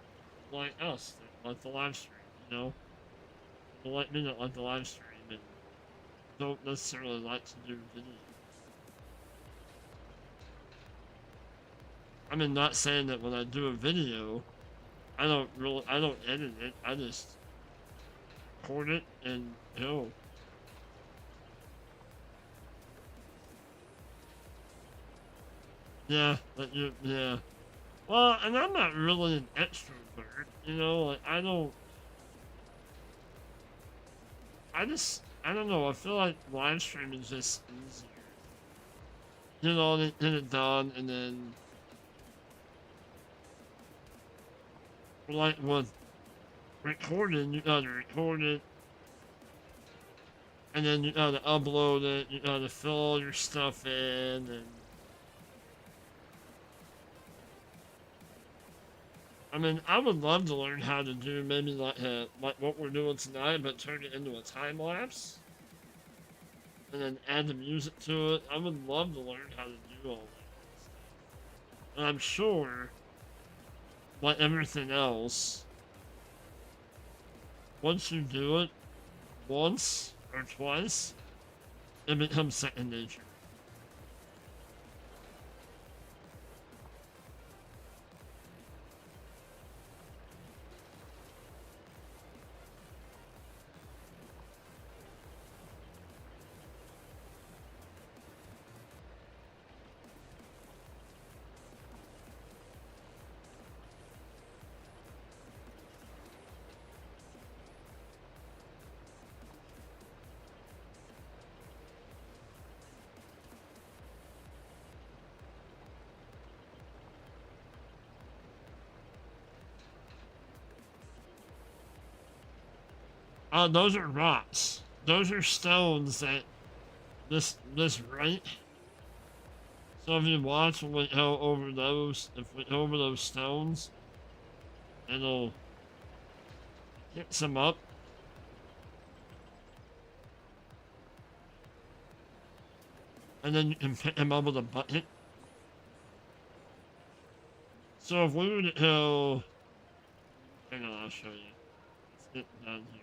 like us that like the live stream, you know? People like me that like the live stream and don't necessarily like to do video. I mean, not saying that when I do a video, I don't edit it. I just record it and go. Yeah, yeah. Well, and I'm not really an extrovert, you know, like, I don't know, I feel like live streaming is just easier. You know, get it done, and then, like, with recording, you gotta record it, and then you gotta upload it, you gotta fill all your stuff in, and I mean, I would love to learn how to do maybe like what we're doing tonight, but turn it into a time lapse, and then add the music to it. I would love to learn how to do all that stuff. And I'm sure, like everything else, once you do it once or twice, it becomes second nature. Those are rocks. Those are stones that this right. So if you watch when we go over those, if we go over those stones, it'll hit some up. And then you can pick them up with a bucket. So if we were to go, hang on, I'll show you. Let's get down here.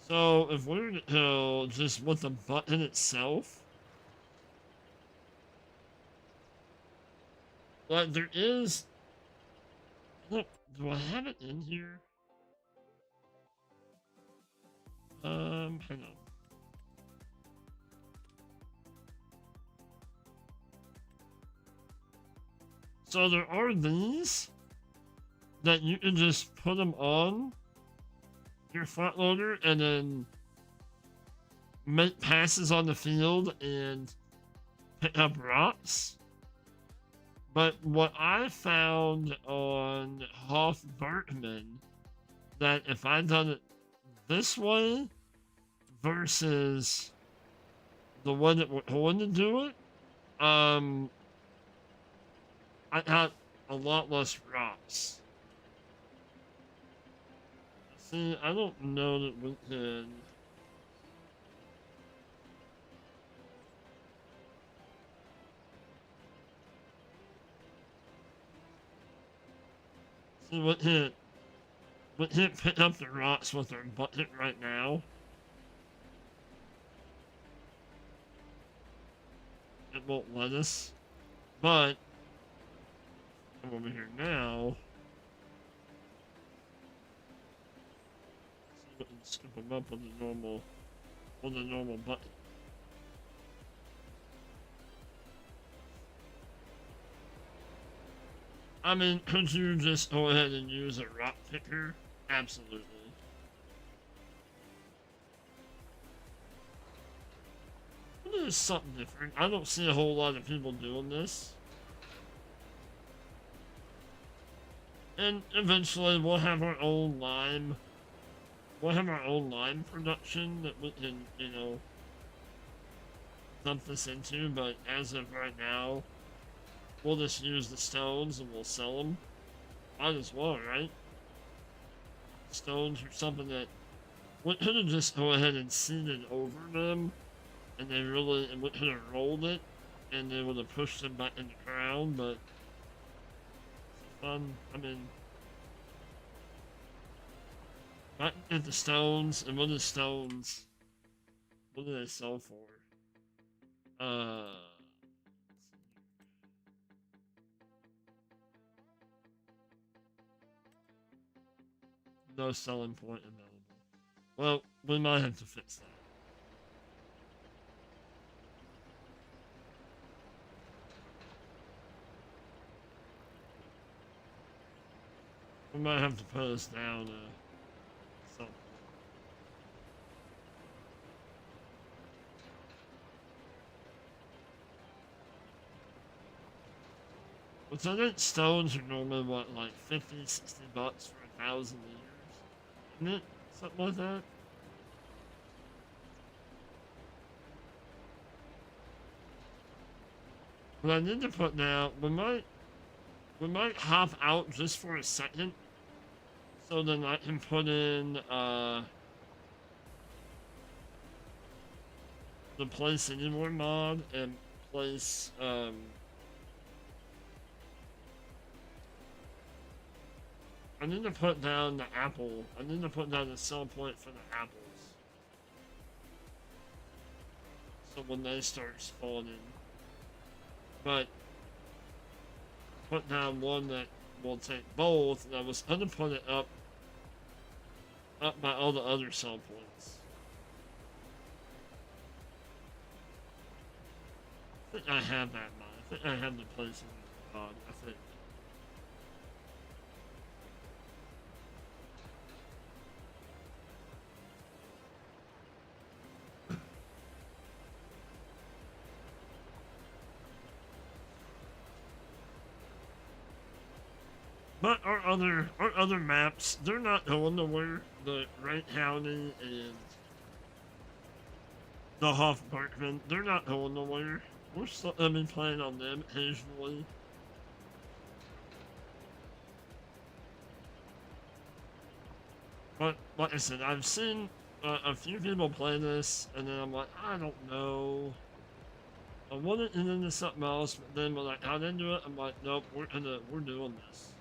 So if we were to go just with the button itself, like there is, look, do I have it in here? Hang on. So there are these that you can just put them on your front loader and then make passes on the field and pick up rocks. But what I found on Hoff Berkman, that if I done it this way versus the one that we're going to do it, I got a lot less rocks. See, I don't know that we can. See, we can't pick up the rocks with our bucket right now. It won't let us. But I'm over here now. See if we can scoop them up with the normal bucket. I mean, could you just go ahead and use a rock picker? Absolutely. It is something different. I don't see a whole lot of people doing this. And eventually we'll have our own lime. We'll have our own lime production that we can, dump this into, but as of right now, we'll just use the stones and we'll sell them. Might as well, right? Stones are something that we could have just go ahead and seeded over them, and we could have rolled it, and they would have pushed them back in the ground, but it's fun. I mean, back at the stones, and what do they sell for? No selling point available. Well, we might have to fix that. We might have to put this down something. Which I think stones are normally what, like 50, 60 bucks for 1,000 liters? Isn't it? Something like that? But I need to put now, we might hop out just for a second. So then I can put in, the place anywhere mod and place, I need to put down the apple. I need to put down the sell point for the apples. So when they start spawning. But put down one that will take both, and I was gonna put it up by all the other sell points. I think I have that mod. I think I have the place in the mod. I think. But our other maps, they're not going nowhere. The Wright County and the Hoff Parkman, they're not going nowhere. We're still playing on them occasionally. But like I said, I've seen a few people play this, and then I'm like, I don't know. I wanted to get into something else, but then when I got into it, I'm like, nope, we're doing this.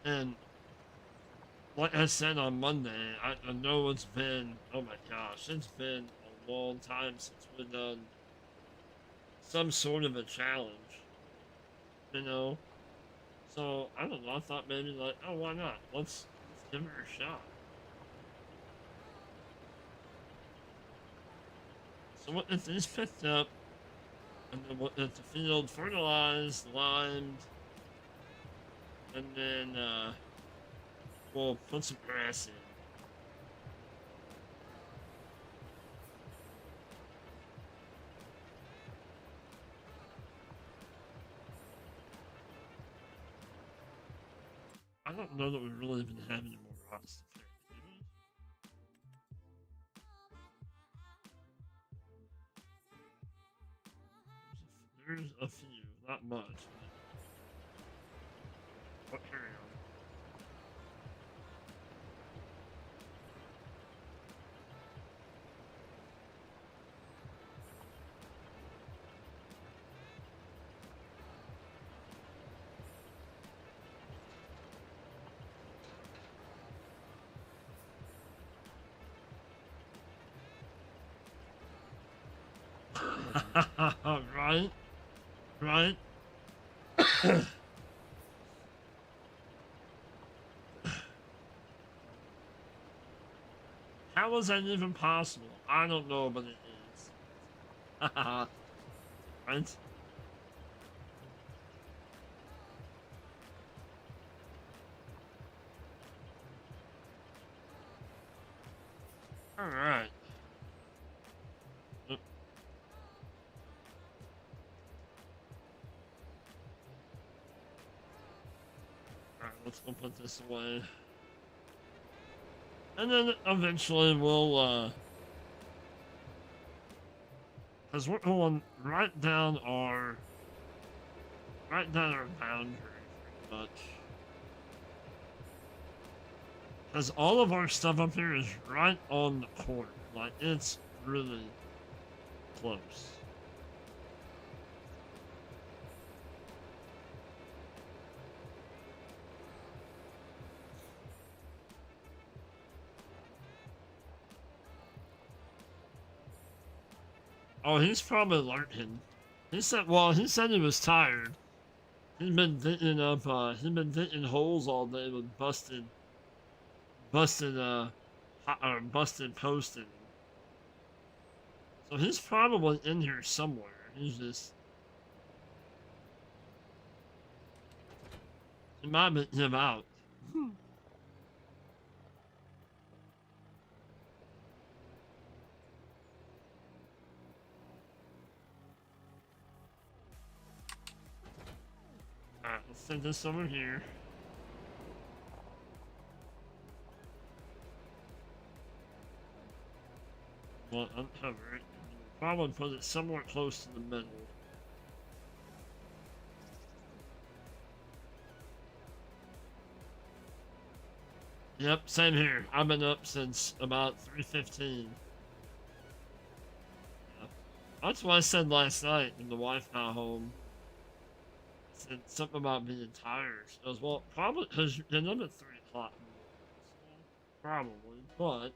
And like I said on Monday, I know it's been, oh my gosh, it's been a long time since we've done some sort of a challenge, So, I don't know, I thought maybe like, oh, why not? Let's give her a shot. So what if these picked up, and then what if the field fertilized, limed, and then we'll put some grass in. I don't know that we really even have any more rocks to pick. There's a few, not much. But carry on. Right, right. How is that even possible? I don't know, but it is. Right? Alright. Alright, let's go put this away. And then eventually we'll, because we're going right down our boundary, pretty much. Because all of our stuff up here is right on the corner. Like, it's really close. Oh, he's probably lurking. He said he was tired. He's been digging holes all day with busted posting. So he's probably in here somewhere. He might be him out. Alright, let's send this over here. We'll uncover it. Probably put it somewhere close to the middle. Yep, same here. I've been up since about 3:15. Yeah. That's what I said last night when the wife got home. I said something about being tired. She goes, well, probably because you're up at 3 o'clock. Probably, but...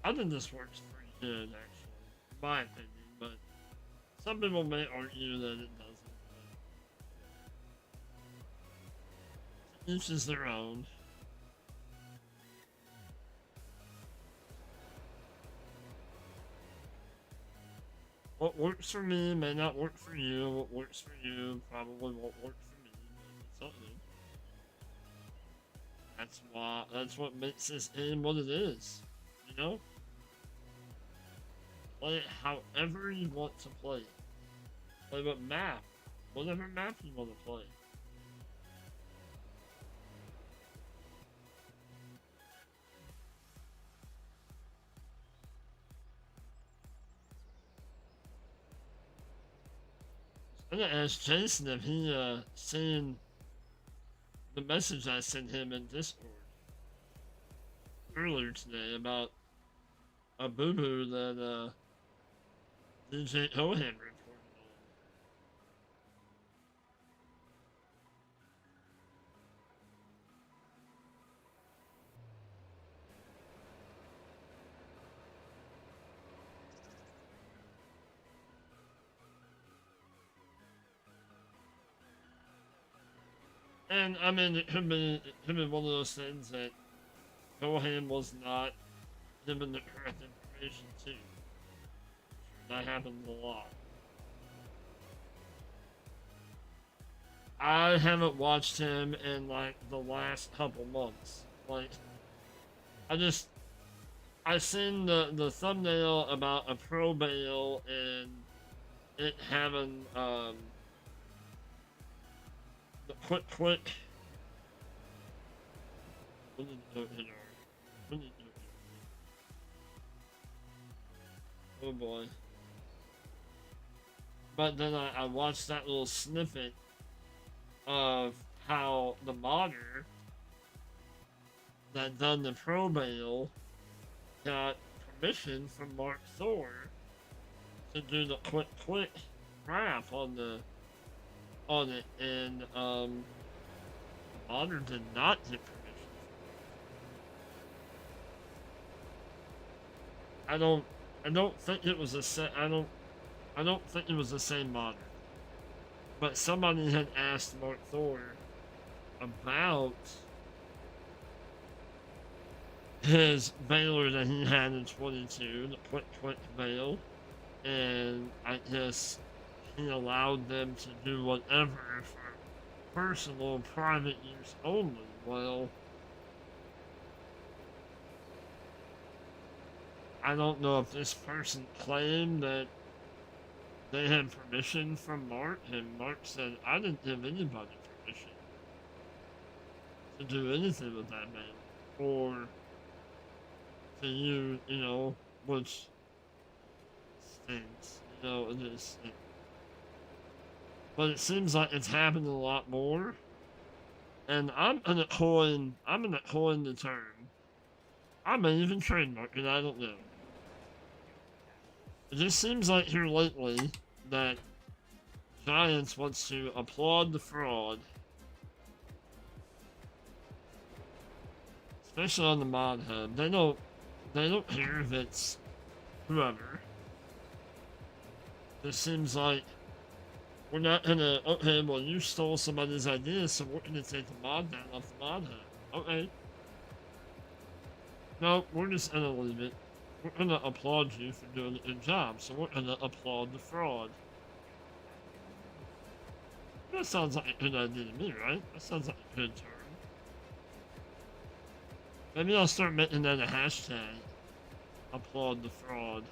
I think this works pretty good, actually, in my opinion, but some people may argue that it doesn't. But each is their own. What works for me may not work for you. What works for you probably won't work for me, but it's all good. That's what makes this game what it is, you know? Play it however you want to play it. Play what map, whatever map you want to play. I'm gonna ask Jason if he seen the message I sent him in Discord earlier today about a boo boo that DJ Cohen reported on. And I mean, it could be one of those things that Cohen was not given the correct information to. That happens a lot. I haven't watched him in like the last couple months. Like, I just I seen the thumbnail about a pro bail and it having the quick. When did it hit our? When did it hit our? Oh boy. But then I watched that little snippet of how the modder that done the pro bail got permission from Mark Thor to do the quick wrap on it, and modder did not get permission. I don't I don't think it was I don't think it was the same modder. But somebody had asked Mark Thor about his baler that he had in 22, the quick bail, and I guess he allowed them to do whatever for personal, private use only. Well, I don't know if this person claimed that they had permission from Mark, and Mark said, I didn't give anybody permission to do anything with that man, or to which stinks, it is. But it seems like it's happening a lot more, and I'm gonna coin the term. I may even trademark it, I don't know. It just seems like here lately that Giants wants to applaud the fraud, especially on the mod hub. They don't care if it's whoever. It seems like we're not gonna, okay, well you stole somebody's idea, so we're gonna take the mod down off the mod hub. Okay. No, we're just gonna leave it. We're gonna applaud you for doing a good job, so we're gonna applaud the fraud. That sounds like a good idea to me, right? That sounds like a good term. Maybe I'll start making that a hashtag. Applaud the fraud.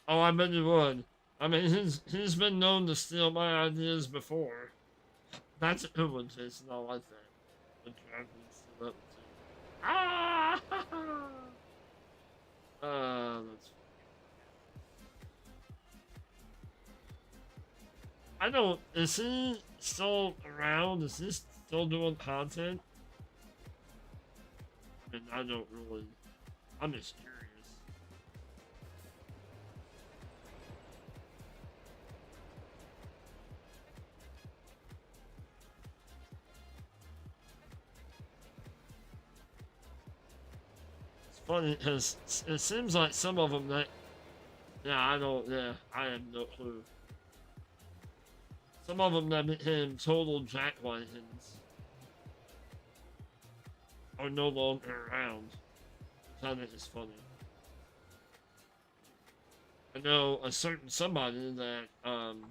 Oh, I bet you would. I mean, he's been known to steal my ideas before. That's a good one, Jason. I like that. The dragons steal that one too. Ah! That's. I don't. Is he still around? Is he still doing content? I mean, I don't really. I'm just curious. It's funny because it seems like some of them that. Yeah, I don't. Yeah, I have no clue. Some of them that became total jacklantons are no longer around. Which I think is funny. I know a certain somebody that um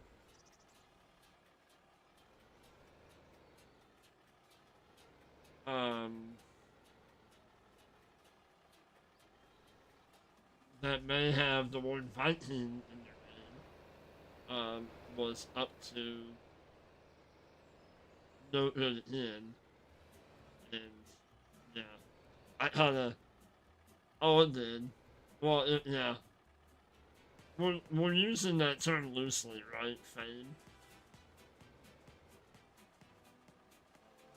that may have the word Viking in their name was up to no good end, and yeah, I kind of oh it did. Well, yeah, we're using that term loosely, right? Fame,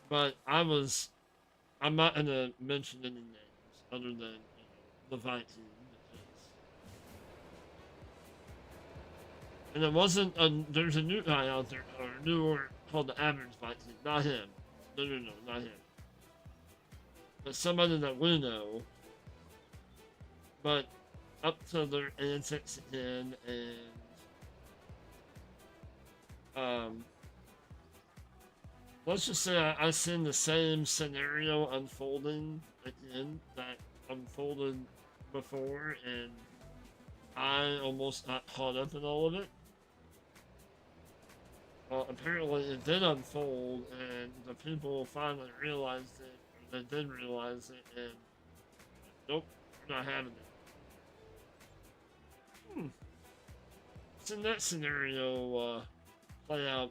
but I'm not gonna mention any names other than the Viking because and it wasn't there's a new guy out there or newer called the average Viking, not him. No, not him. But somebody that we know, but up to their antics again, and um, let's just say I seen the same scenario unfolding again that unfolded before, and I almost got caught up in all of it. Well, apparently it did unfold, and the people finally realized it, or they did realize it, and nope, we're not having it. Hmm. Seen that scenario play out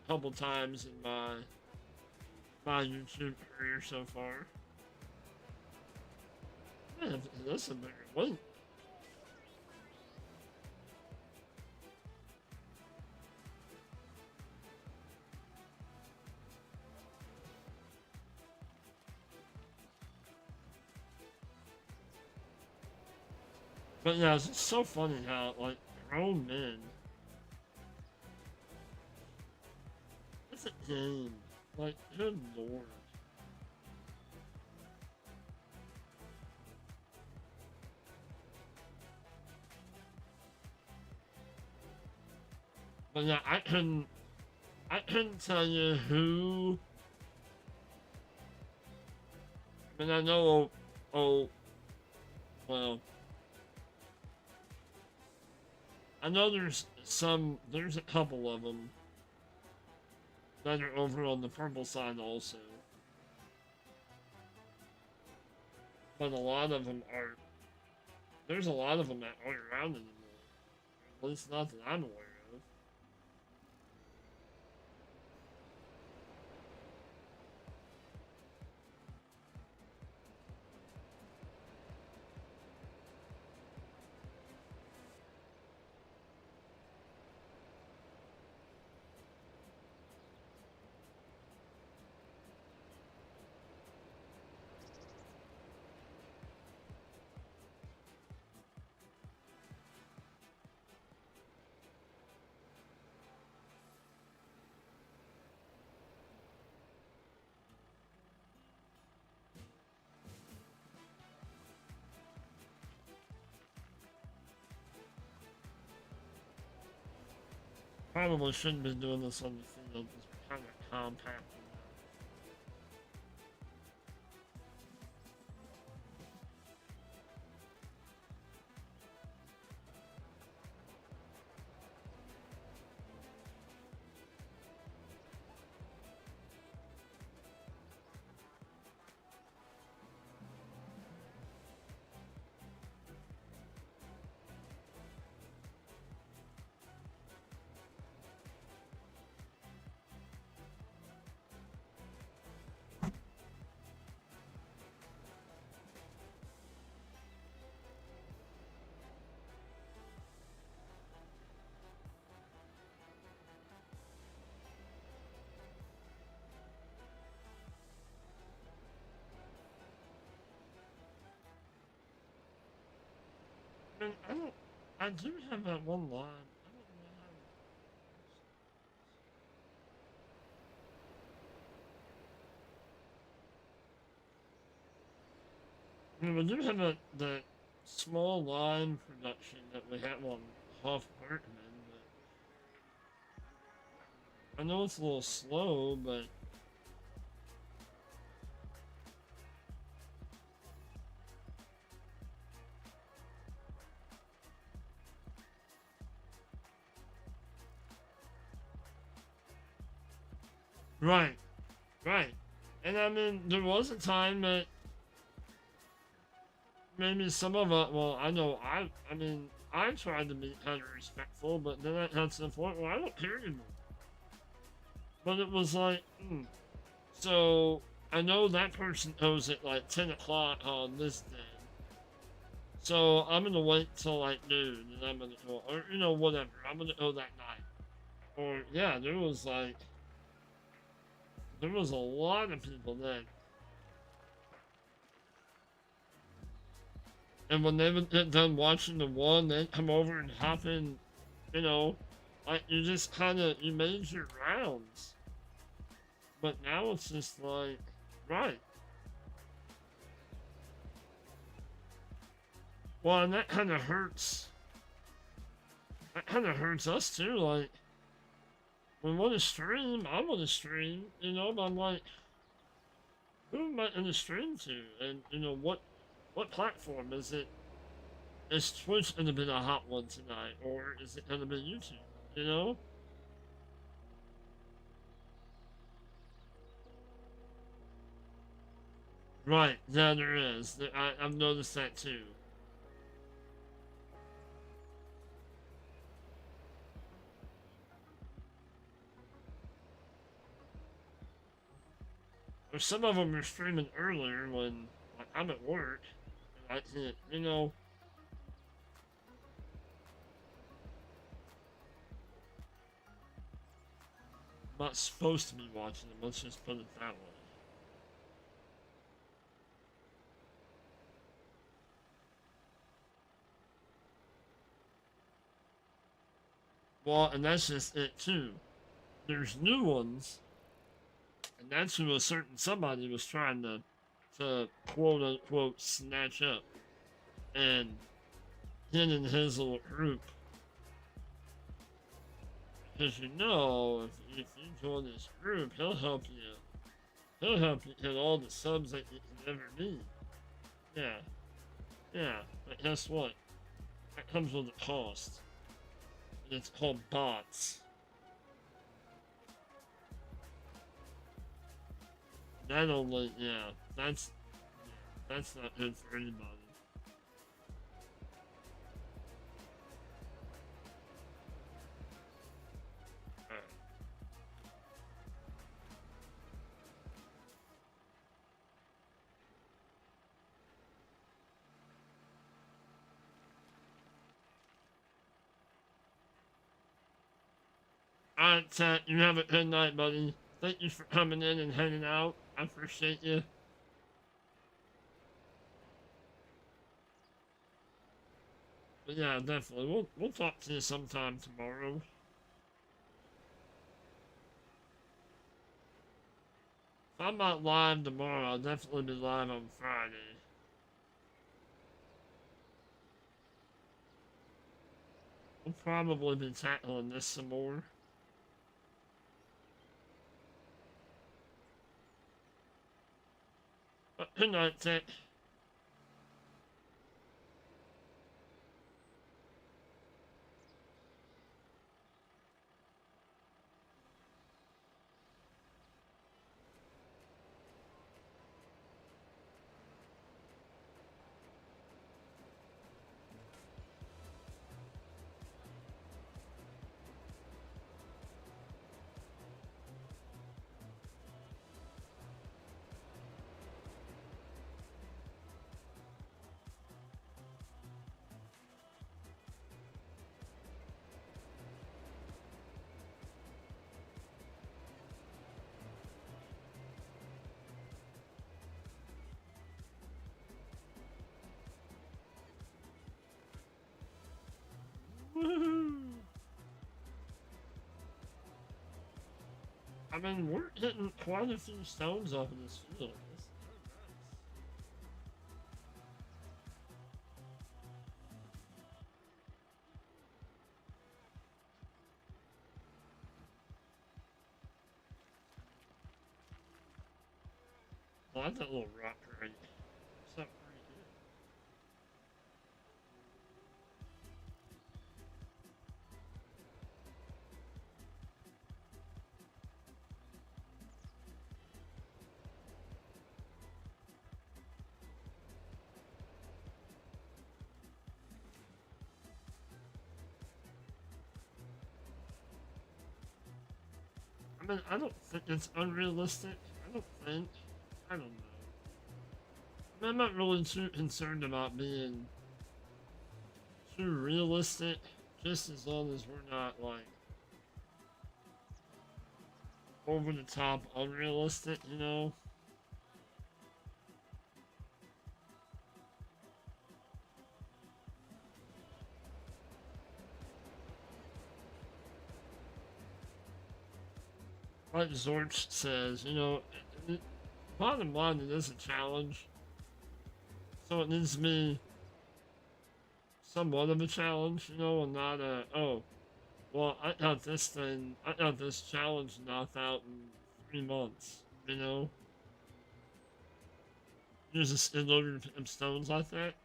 a couple times in my YouTube career so far. Man, that's a bigger link. But yeah, it's so funny how like grown men. It's a game. Like, good lord. But yeah, I couldn't tell you who. I mean, I know. Oh, well, I know there's a couple of them that are over on the purple side also, but a lot of them are. There's a lot of them that aren't around anymore. At least not that I'm aware of. Probably shouldn't be doing this on the field. It's kind of compact. I mean, I don't. I do have that one line. I don't know how. I mean, we do have that small line production that we have on Hoff Berkman, but I know it's a little slow, but Right, right. And I mean, there was a time that maybe some of us, well, I know I mean, I tried to be kind of respectful, but then I got to the point where I don't care anymore. But it was like, so I know that person owes it like 10 o'clock on this day. So I'm gonna wait till like noon and I'm gonna go, or whatever. I'm gonna go that night. Or, yeah, there was a lot of people then. And when they would get done watching the one, they'd come over and hop in, you know, like you just kind of, you made your rounds. But now it's just like, right. Well, and that kind of hurts. That kind of hurts us too. Like, we want to stream, I want to stream, but I'm like, who am I going to stream to? And, what platform is it? Is Twitch going to be a hot one tonight? Or is it going to be YouTube? You know? Right, yeah, there is. I've noticed that too. Or some of them are streaming earlier when, like, I'm at work. And I can't, I'm not supposed to be watching them. Let's just put it that way. Well, and that's just it too. There's new ones, and that's who a certain somebody was trying to quote unquote snatch up. And him and his little group, because if you join this group, he'll help you. He'll help you get all the subs that you can ever need. Yeah, yeah. But guess what? That comes with a cost. And it's called bots. That only, yeah, that's not good for anybody. Alright. Alright, Tat, you have a good night, buddy. Thank you for coming in and hanging out. I appreciate you. But yeah, definitely. We'll talk to you sometime tomorrow. If I'm not live tomorrow, I'll definitely be live on Friday. We'll probably be tackling this some more. But good night, Tat. Woohoo! I mean, we're hitting quite a few stones off of this field. This is nice. I like that little rock right. It's up pretty good. mean, I don't think it's unrealistic. I don't think. I don't know. I mean, I'm not really too concerned about being too realistic, just as long as we're not like over the top unrealistic, you know? Like Zorch says, you know, bottom line, it is a challenge. So it needs to be somewhat of a challenge, you know, and not a, oh, well, I got this thing, I got this challenge knocked out in 3 months, you know? Use a skid loader to pick up stones like that.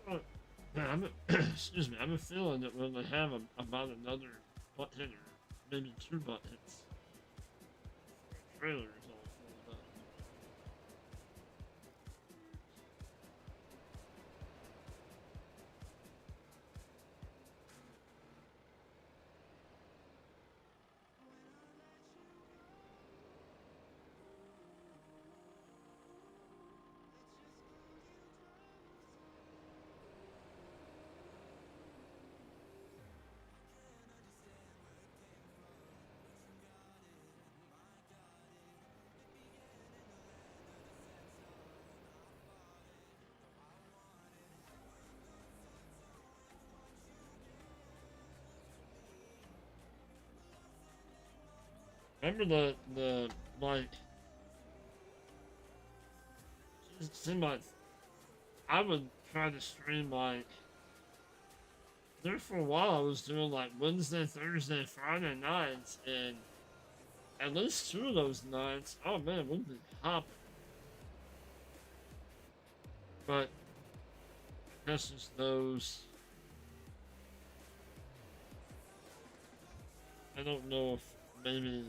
Oh, man, excuse me, I have a feeling that we're going to have about another butt hit or maybe 2 butt hits. Trailer is all filled up. Remember the like, it seemed like I would try to stream like, there for a while I was doing like Wednesday, Thursday, Friday nights, and at least 2 of those nights, oh man, we'd be hopping. But that's just those. I don't know if maybe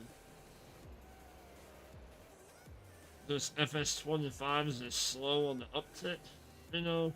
this FS25 is just slow on the uptick, you know?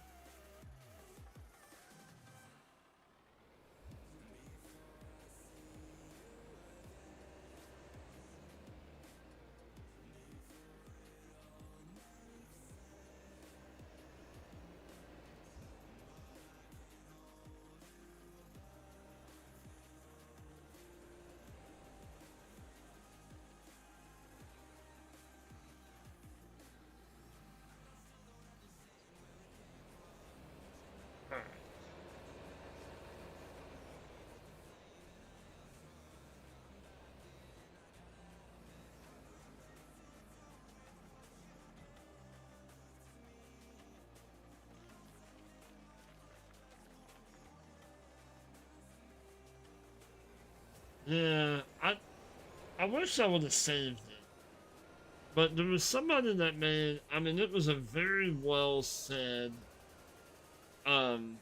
Yeah, I wish I would have saved it. But there was somebody that made, I mean, it was a very well said um,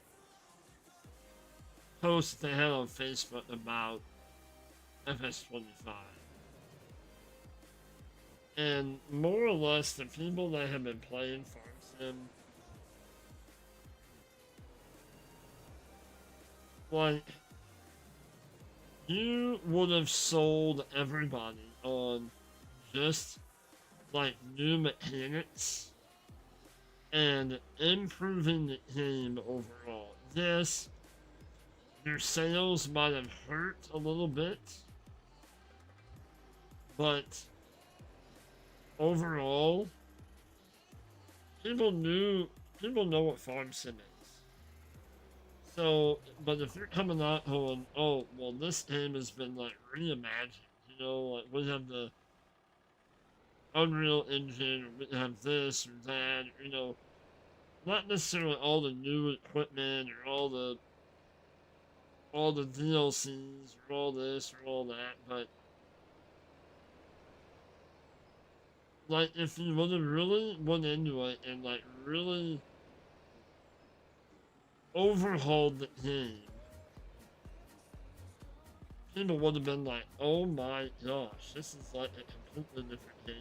post they had on Facebook about FS25. And more or less, the people that have been playing Farm Sim, like, you would have sold everybody on just like new mechanics and improving the game overall. Yes, your sales might have hurt a little bit, but overall, people knew people know what farm sim is. So, but if you're coming out going, oh, well, this game has been like reimagined, you know, like we have the Unreal Engine, or we have this or that, you know, not necessarily all the new equipment or all the DLCs or all this or all that, but like if you would have really went into it and like really overhauled the game, people would have been like, oh my gosh, this is like a completely different game.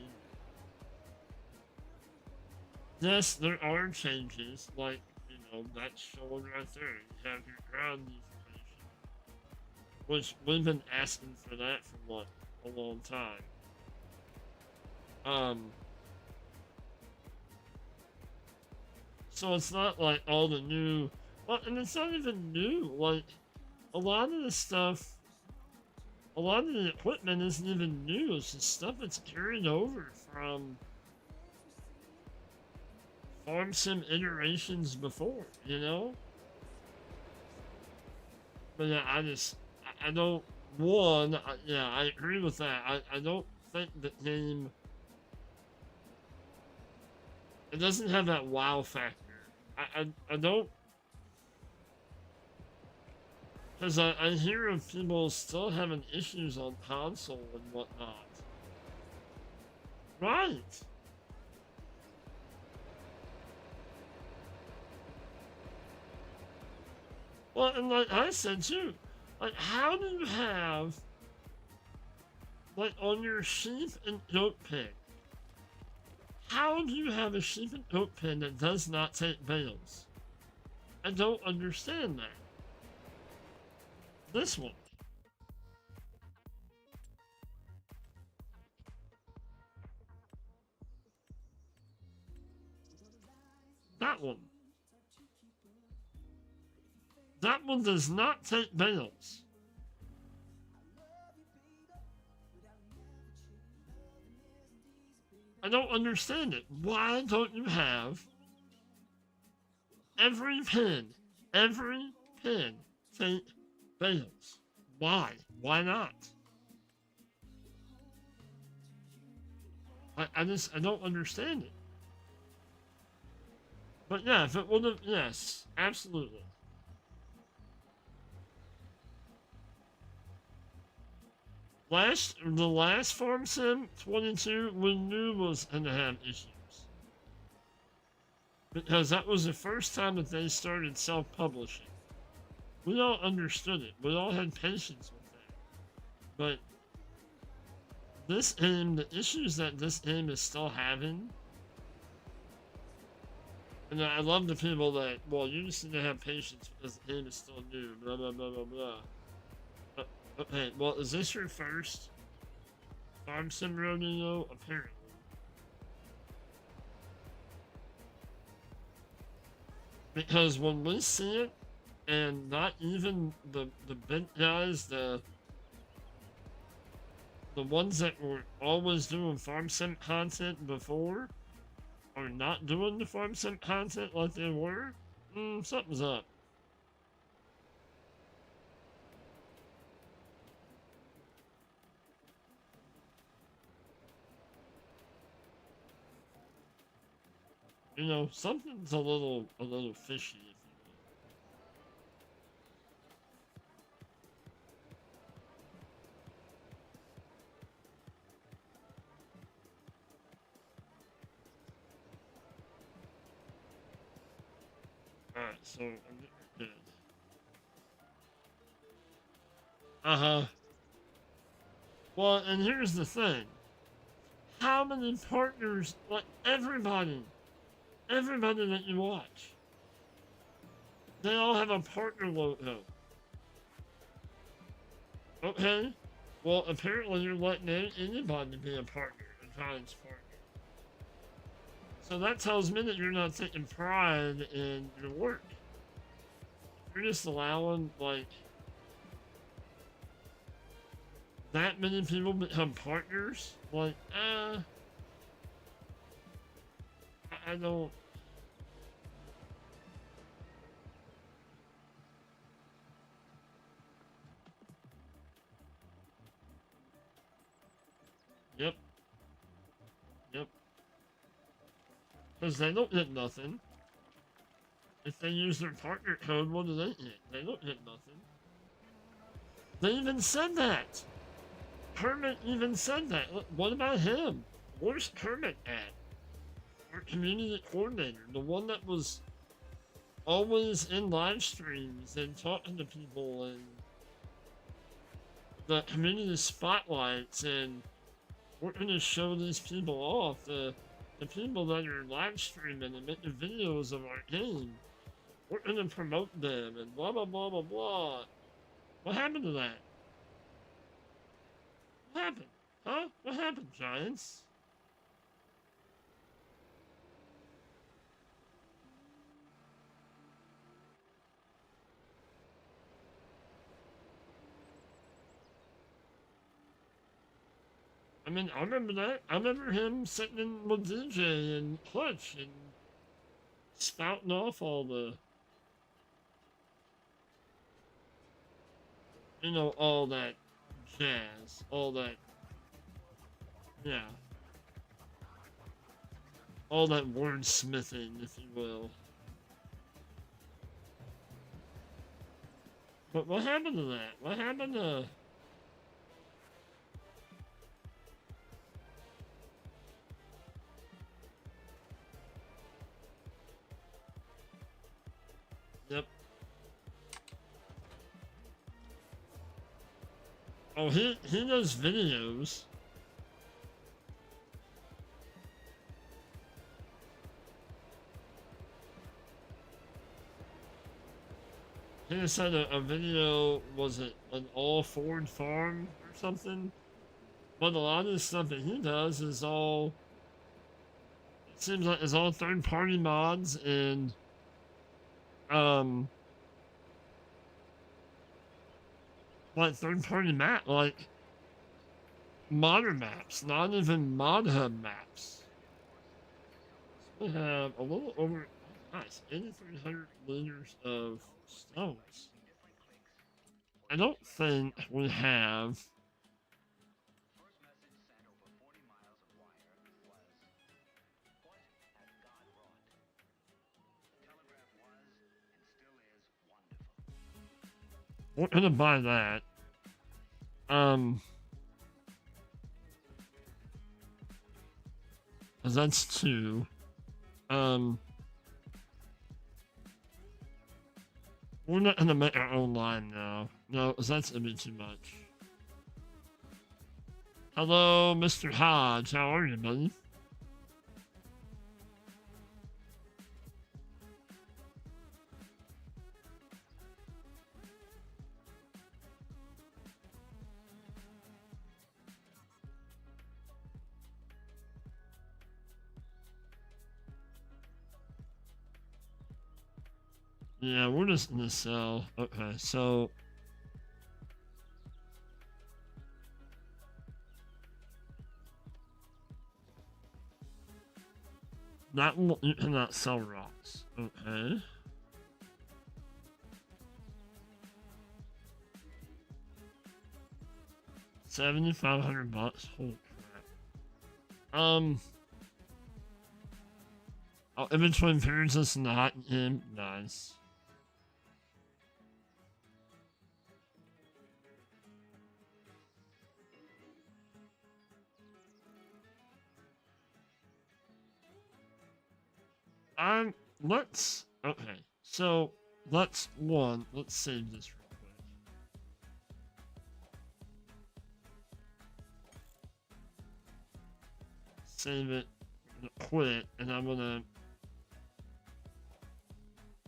Yes, there are changes, like, that's showing right there. You have your ground information, which we've been asking for that for what, a long time. Um, so it's not like all the new, well, and it's not even new. Like, a lot of the stuff, a lot of the equipment isn't even new. It's just stuff that's carried over from farm sim iterations before, you know? But yeah, I don't, yeah, I agree with that. I don't think the game, it doesn't have that wow factor. I don't, because I hear of people still having issues on console and whatnot. Right. Well, and like I said too, like how do you have, like on your sheep and goat pen, how do you have a sheep and goat pen that does not take bales? I don't understand that. This one. That one. That one does not take bales. I don't understand it. Why don't you have every pin take bales? Why? Why not? I don't understand it. But yeah, if it would have, yes, absolutely. The last Farm Sim 22 we knew was gonna have issues. Because that was the first time that they started self-publishing. We all understood it. We all had patience with that. But this game, the issues that this game is still having, and I love the people that, well, you just need to have patience because the game is still new, blah, blah, blah, blah, blah. Okay, well, is this your first Farm Sim rodeo? Apparently. Because when we see it, and not even the big guys, the ones that were always doing Farm Sim content before, are not doing the Farm Sim content like they were, something's up. Something's a little fishy, if you will. Alright, so I'm good. Uh-huh. Well, and here's the thing. How many partners, like everybody that you watch, they all have a partner logo. Okay? Well, apparently you're letting anybody be a partner, a Giants partner. So that tells me that you're not taking pride in your work. You're just allowing, like, that many people become partners. Like, I don't. Yep. Yep. Because they don't get nothing. If they use their partner code, what do they get? They don't get nothing. They even said that. Hermit even said that. What about him? Where's Kermit at? Our community coordinator, the one that was always in live streams and talking to people and the community spotlights, and we're gonna show these people off, the people that are live streaming and making videos of our game. We're gonna promote them and blah blah blah blah blah. What happened to that? What happened? Huh? What happened, Giants? I mean, I remember that. I remember him sitting in with DJ and Clutch and spouting off all the, all that jazz, all that, yeah, all that wordsmithing, if you will. But what happened to that? What happened to? Yep. Oh, he does videos. He just had a video, was it an all Ford farm or something? But a lot of the stuff that he does is all, it seems like it's all third party mods and, um, like third party map, like modder maps, not even mod hub maps. We have a little over, nice, 8,300 liters of stones. I don't think we have. We're gonna buy that. Cause that's two. We're not gonna make our own line now. No, cause that's gonna be too much. Hello, Mr. Hodge. How are you, buddy? Yeah, we're just gonna sell. Okay, so that will, you cannot sell rocks. Okay. 7,500 bucks. Holy crap. Oh, inventory appearances not in. Nice. Let's, okay, so let's save this real quick. Save it, quit, and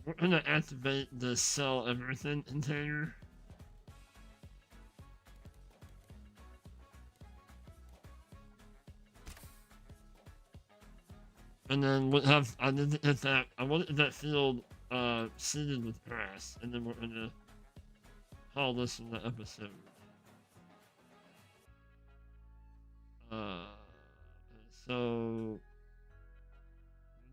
we're gonna activate the sell everything container. And then we'll have, I need to get that, I want that field seeded with grass, and then we're gonna call this in the episode. So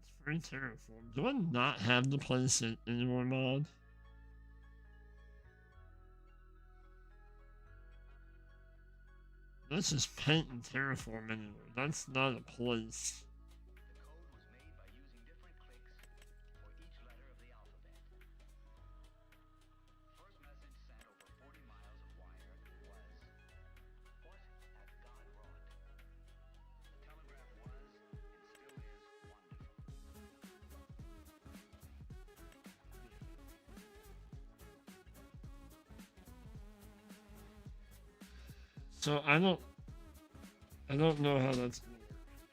it's free terraform. Do I not have the place in anymore mod? Let's just paint and terraform anywhere. That's not a place. So I don't know how that's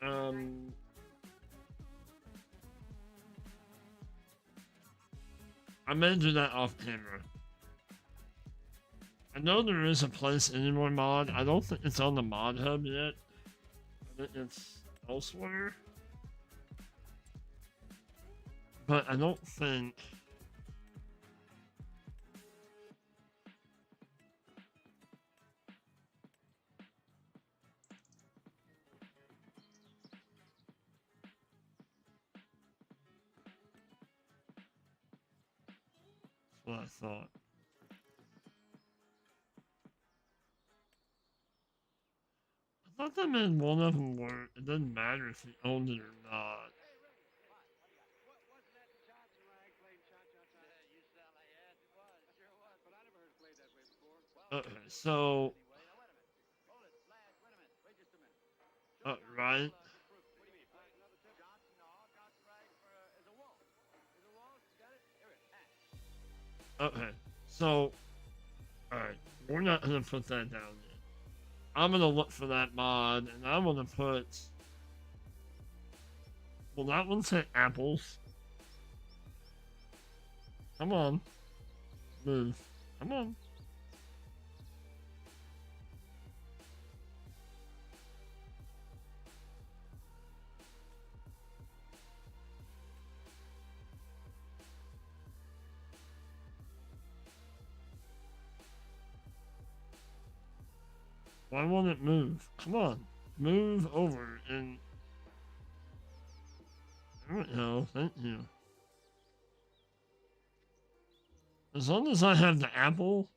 gonna work. I may do that off camera. I know there is a place anymore mod. I don't think it's on the mod hub yet. I think it's elsewhere. But I don't think... That's what I thought. I thought that meant one of them were... It doesn't matter if you owned it or not. Okay, so... right? Okay, so... Alright, we're not gonna put that down yet. I'm gonna look for that mod, and I'm gonna put... Will that one say apples? Come on. Move. Come on. Why won't it move? Come on. Move over and... There we go. Thank you. As long as I have the apple...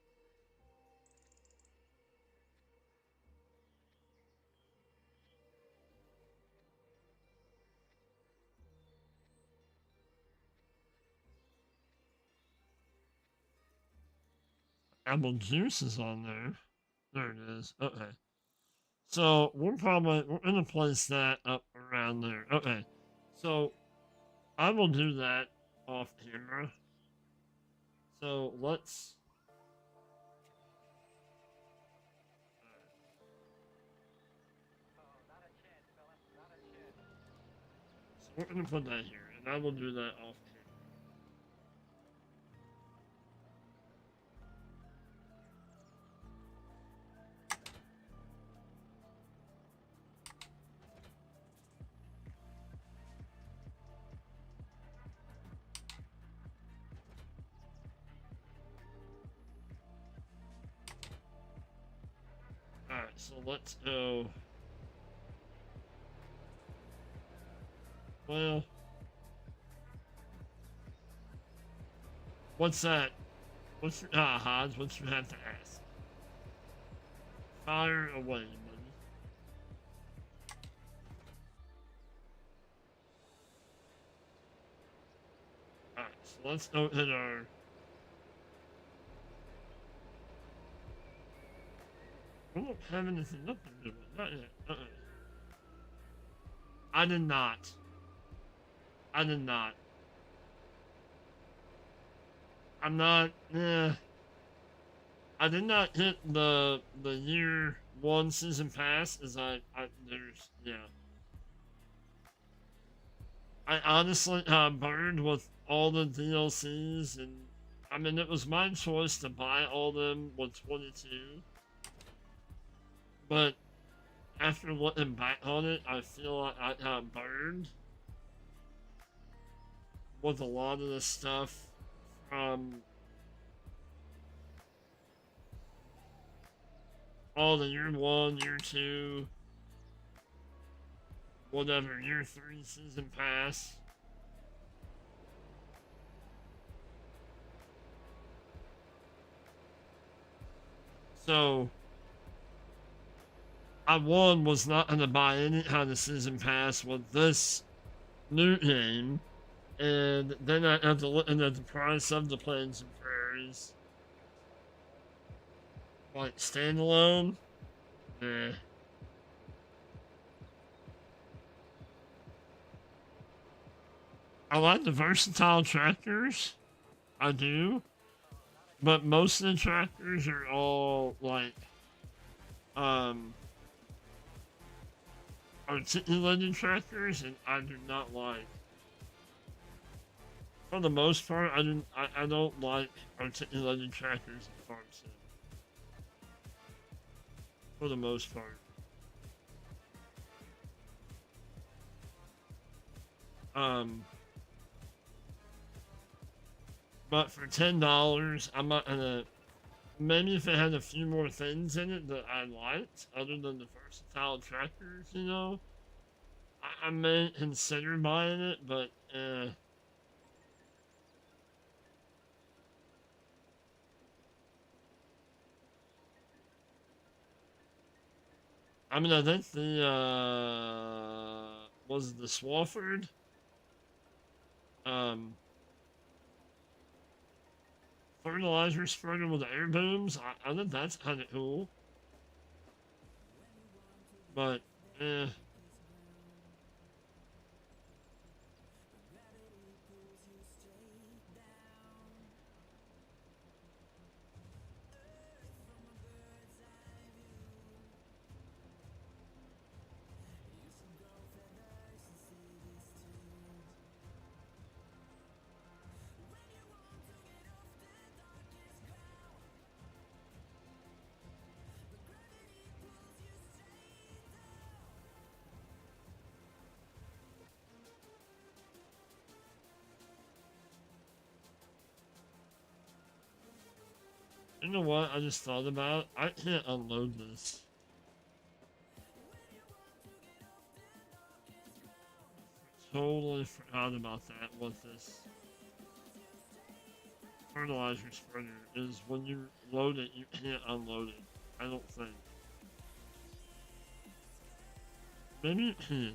Apple juice is on there. There it is. Okay. So we're gonna place that up around there. Okay. So I will do that off camera. So let's... So we're gonna put that here, and I will do that off camera. Alright, so let's go... Well... What's that? What's your... Hodge, what you have to ask? Fire away, buddy. Alright, so let's go hit our... I don't have anything up to do with not yet. I did not. I did not. I'm not... I did not hit the year 1 season pass as there's... Yeah. I honestly burned with all the DLCs, and I mean, it was my choice to buy all of them with 22. But after looking back on it, I feel like I got burned with a lot of the stuff from all the year 1, year 2, whatever, year 3 season pass. So I was not going to buy any kind of season pass with this new game, and then I had to look at the price of the Plains and Prairies. Like, standalone? Nah. I like the versatile tractors. I do. But most of the tractors are all, like, um, articulated tractors, and I do not like. For the most part, I don't like articulated tractors in farm sim. For the most part. Um, but for $10, I'm not gonna. Maybe if it had a few more things in it that I liked, other than the versatile tractors, I may consider buying it, but I mean, I think the was the Swafford um fertilizer spreader with the air booms. I think that's kind of cool, but eh. You know what? I just thought about. I can't unload this. Totally forgot about that. What this fertilizer spreader is when you load it, you can't unload it. I don't think. Maybe you can.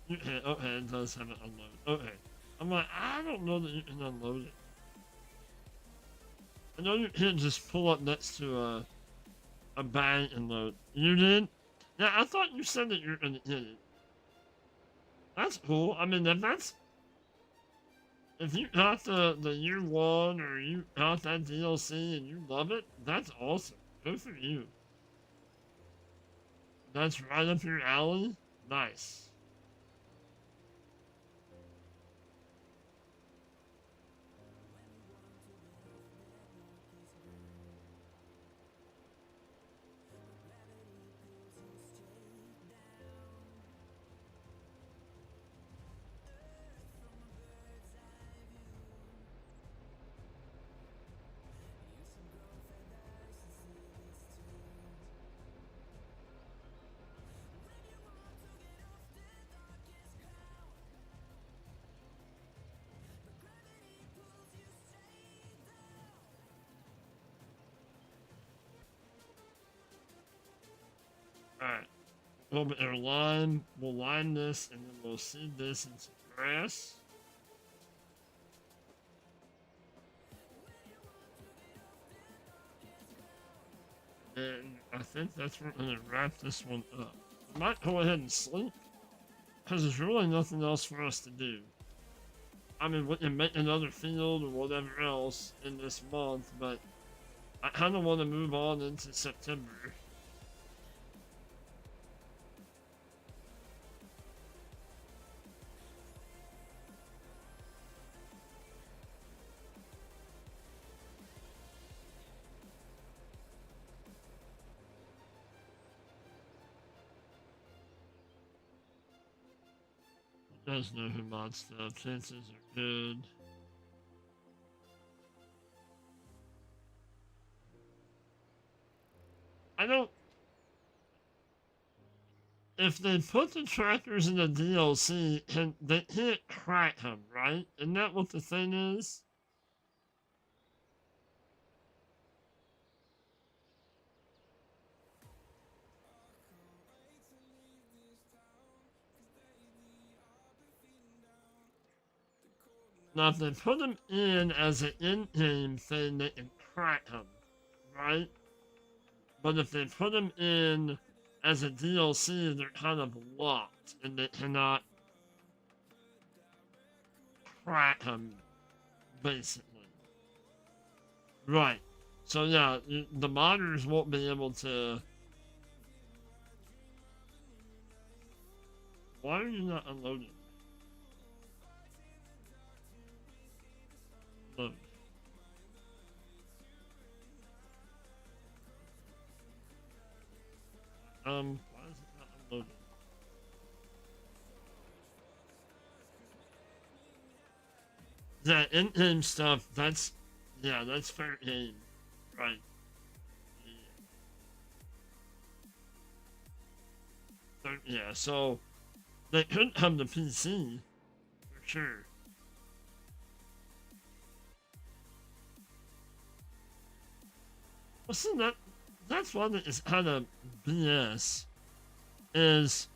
You can. Okay, it does have it unload. Okay. I'm like, I don't know that you can unload it. I know you can't just pull up next to a bag and load. You did? Yeah, I thought you said that you're gonna hit it. That's cool. I mean, if you got the year one or you got that DLC and you love it, that's awesome. Good for you. That's right up your alley. Nice. Alright. A little bit of lime. We'll line this and then we'll seed this in some grass. And I think that's where we're gonna wrap this one up. I might go ahead and sleep because there's really nothing else for us to do. I mean, we can make another field or whatever else in this month, but I kind of want to move on into September. You guys know who mod stuff. Chances are good. I don't. If they put the trackers in the DLC, they can't crack them, right? Isn't that what the thing is? Now, if they put them in as an in-game thing, they can crack them, right? But if they put them in as a DLC, they're kind of locked, and they cannot crack them, basically. Right. So yeah, the modders won't be able to. Why are you not unloading? Load. Why is it not unloading? That in-game stuff, that's, yeah, that's fair game. Right. Yeah, so they could come to PC, for sure. Well, see, that's one that is kind of BS, is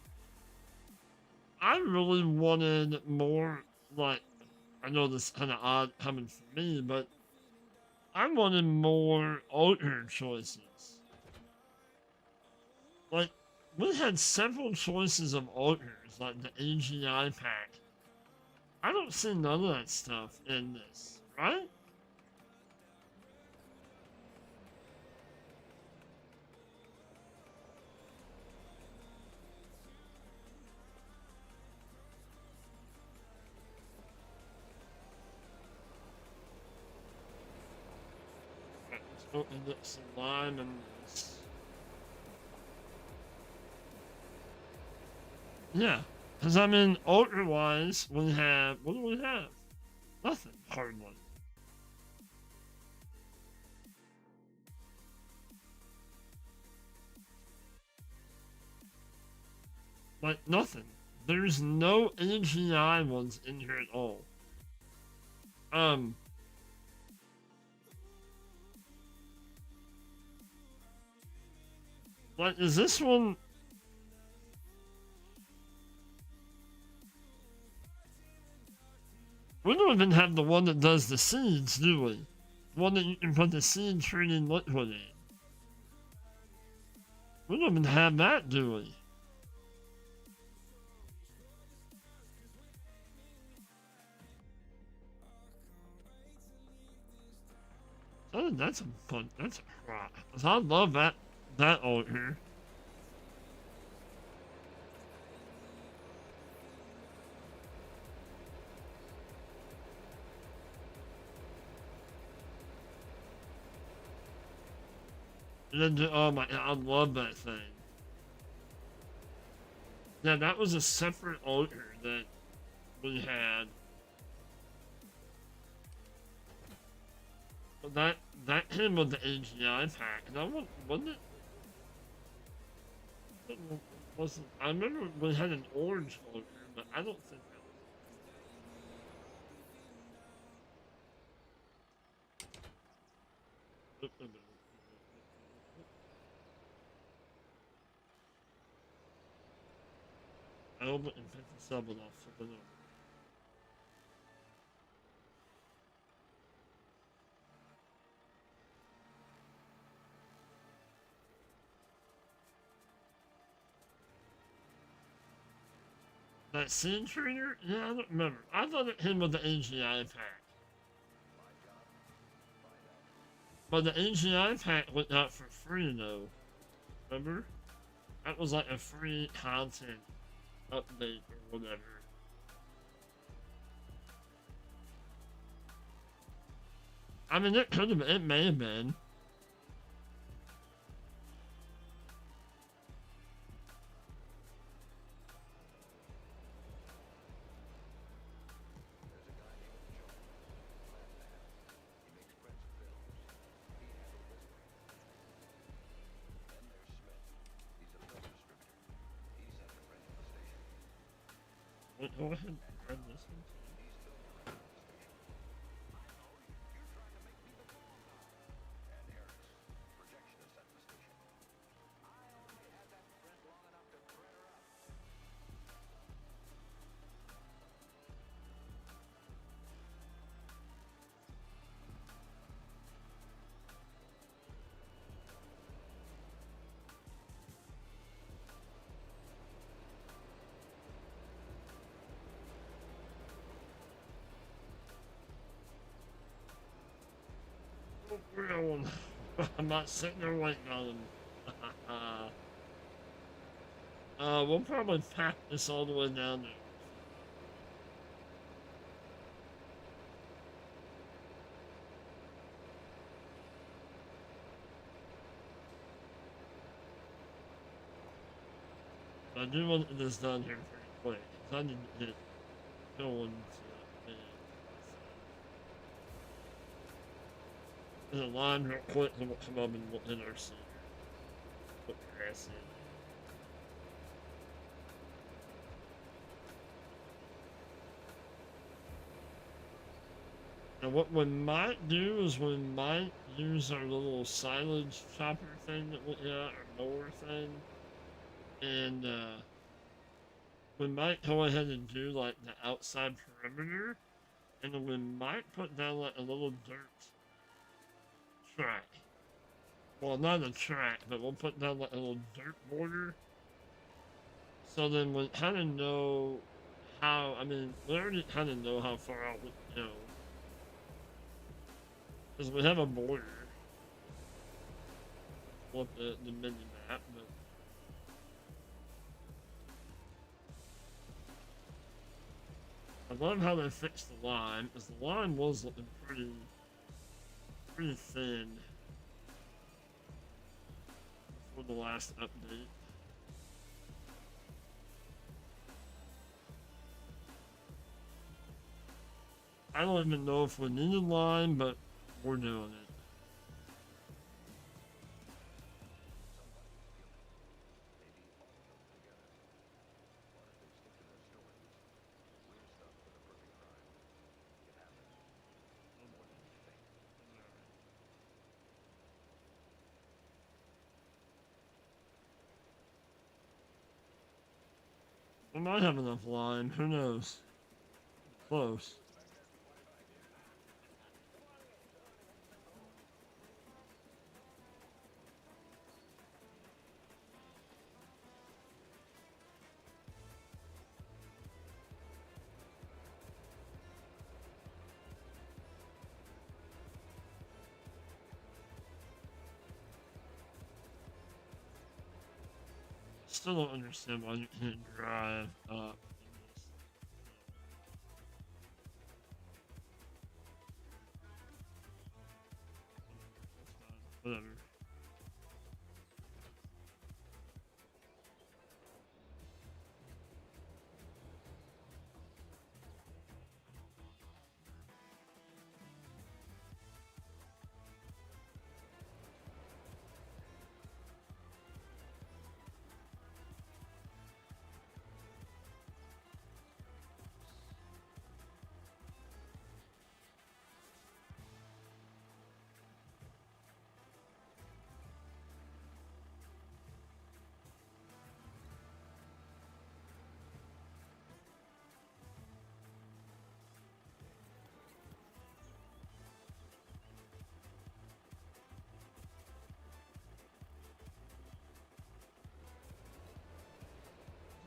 I really wanted more, like, I know this kind of odd coming from me, but I wanted more alternate choices. Like, we had several choices of alternatives, like the AGI pack. I don't see none of that stuff in this, right? Right, let's open up some line and this. Yeah, because I mean, alternate-wise, we have, what do we have? Nothing, hardly. Like, nothing. There's no AGI ones in here at all. Um, like, is this one? We don't even have the one that does the seeds, do we? One that you can put the seed treating liquid in. We don't even have that, do we? Oh, that's a fun. That's a crap. I love that altar. Oh my, I love that thing. Yeah, that was a separate altar that we had. But that came with the AGI pack, and I wasn't it wasn't. I remember we had an orange altar, but I don't think that was. I hope it infected someone off something else. That scene trainer? Yeah, I don't remember. I thought it came with the AGI pack. But the AGI pack went out for free though. Remember? That was like a free content update or whatever. I mean, it may have been. Wait, go ahead and grab this one. I'm not sitting there waiting on him. We'll probably pack this all the way down there. But I do want this done here pretty quick, because I need to get going to bed. There's a line real quick, and we'll come up and we'll hit our seat. Put grass in. Now what we might do is we might use our little silage chopper thing that we got, our mower thing, and we might go ahead and do like the outside perimeter, and then we might put down like a little dirt track. Well, not a track, but we'll put down like a little dirt border. So then we kind of know how, I mean, we already kind of know how far out we can go. Because we have a border. Flip the mini map, but I love how they fixed the line, because the line was looking pretty thin before the last update. I don't even know if we need a line, but we're doing it. We might have enough line, who knows? Close. Still don't understand why you can't drive up in this. Whatever.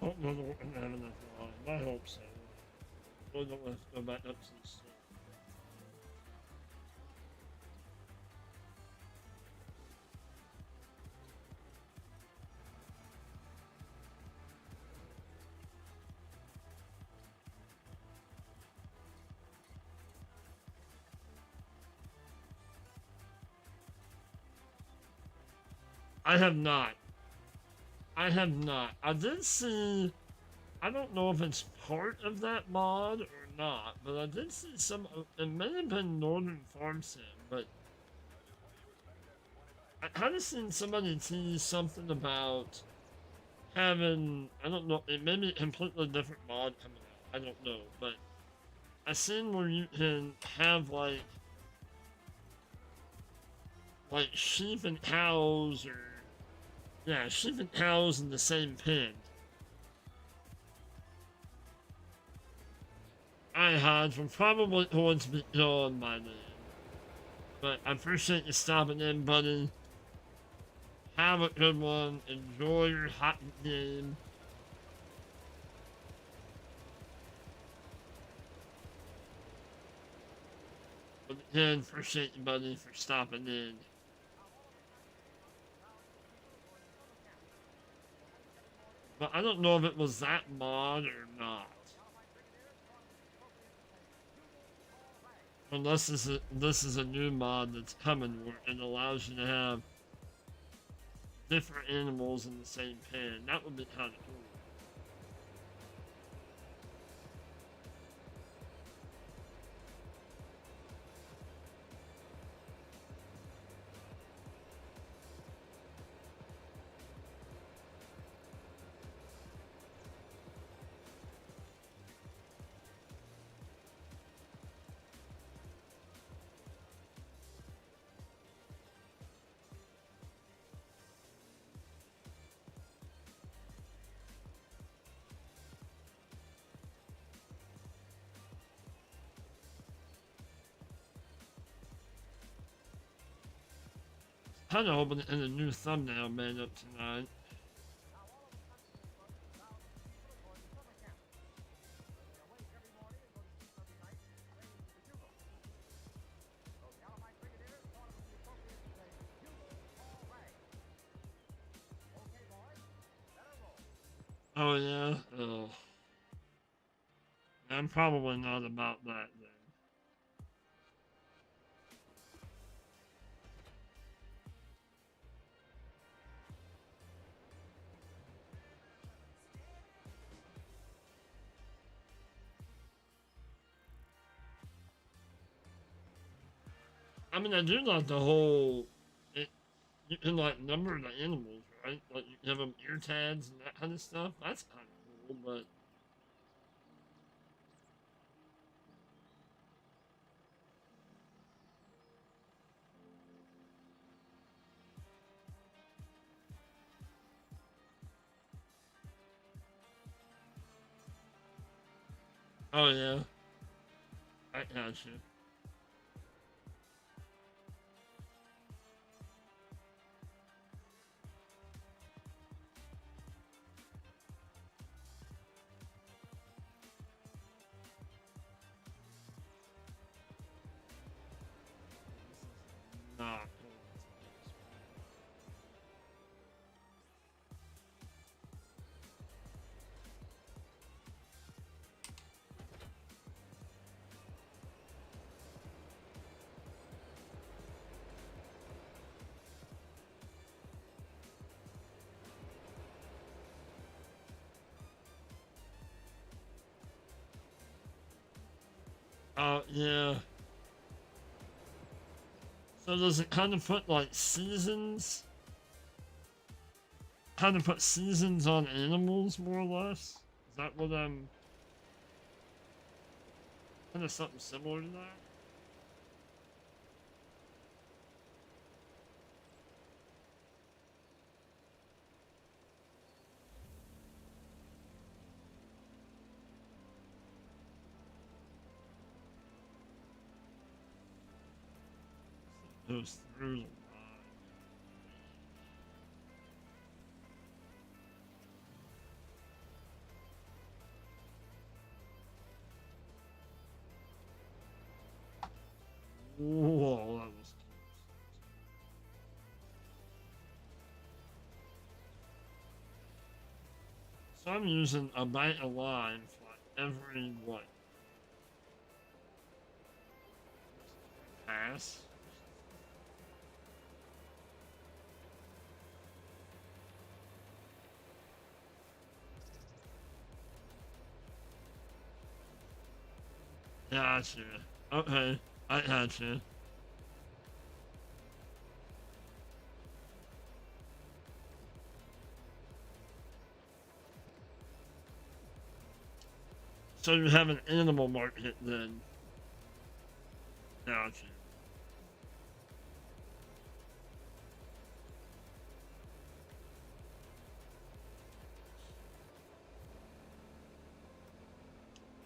I don't know that we're gonna have enough line. I hope so. We don't have to go back up to the store. I have not. I have not. I did see. I don't know if it's part of that mod or not, but I did see some. It may have been Northern Farm Sim, but I kind of seen somebody tease something about having. I don't know. It may be a completely different mod coming out. I don't know, but I seen where you can have like sheep and cows or yeah, sheep and cows in the same pen. Alright, Hans, we're probably going to be going by then. But I appreciate you stopping in, buddy. Have a good one. Enjoy your hockey game. But again, appreciate you, buddy, for stopping in. But I don't know if it was that mod or not. Unless this is a new mod that's coming where it allows you to have different animals in the same pen. That would be kind of cool. Kind of hoping in a new thumbnail made up tonight. Oh yeah? Oh. I'm probably not about that then. I mean, I do like the whole... you can, like, number the animals, right? Like, you can have them ear tags and that kind of stuff. That's kind of cool, but... Oh, yeah. I got you. Not cool. Yeah. So does it kind of put, like, seasons? Kind of put seasons on animals, more or less? Is that what I'm... Kind of something similar to that? Goes through the line. Whoa, that was close. So I'm using a byte a line for every what? Pass? Gotcha. Okay, I gotcha. So you have an animal market then? Gotcha.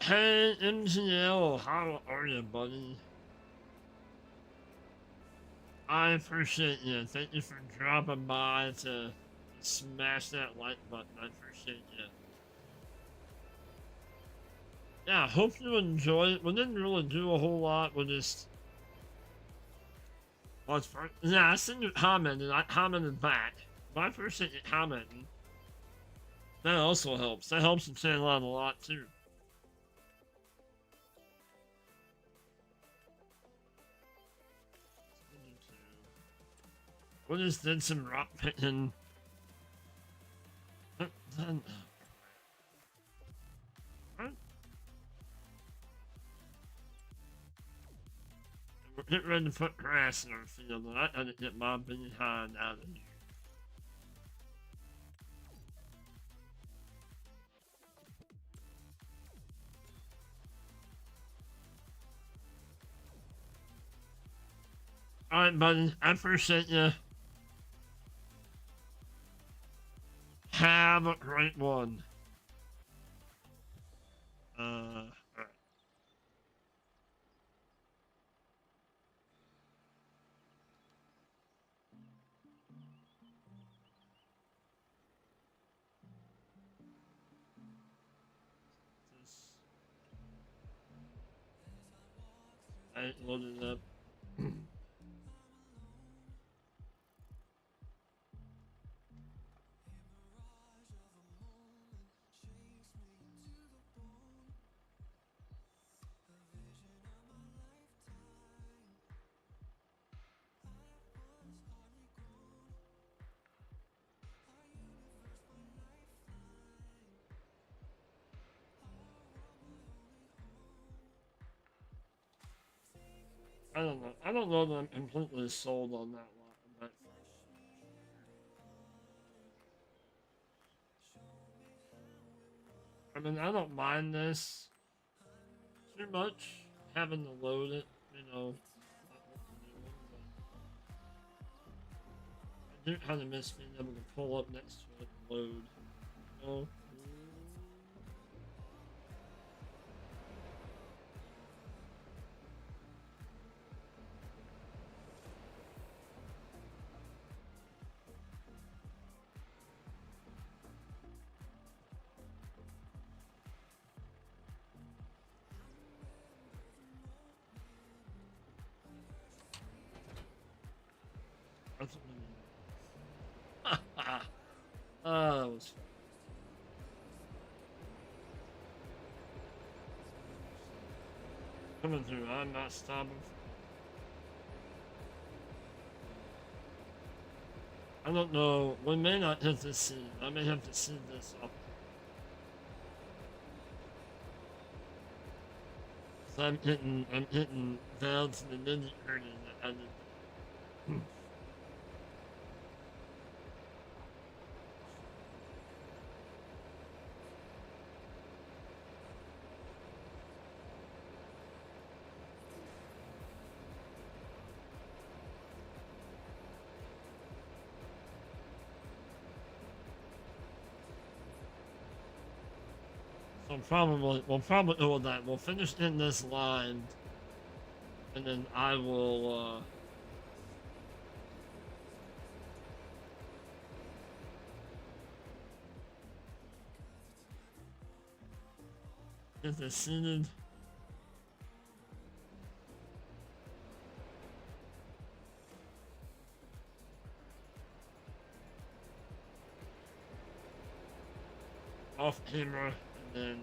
Hey, MGL, how are you, buddy? I appreciate you. Thank you for dropping by to smash that like button. I appreciate you. Yeah, hope you enjoy it. We didn't really do a whole lot. We just... Well, yeah, I seen you commented. I commented back. But I appreciate you commenting. That also helps. That helps the channel out a lot too. What is did some rock picking? Then, we're getting ready to put grass in our field, and I gotta get my behind out of here. Alright, buddy. I appreciate you. Have a great one. Alright. I loaded up. I don't know. I don't know that I'm completely sold on that one. But I mean, I don't mind this too much, having to load it, you know. I do kind of miss being able to pull up next to it and load, you know. That's what we need. Oh, that was fun. Coming through, I'm not stopping. I don't know. We may not hit this seed. I may have to seed this up. So I'm hitting down to the nitty gritty. So we'll probably do that. We'll finish in this line, and then I will. Get this seated. Off camera, and then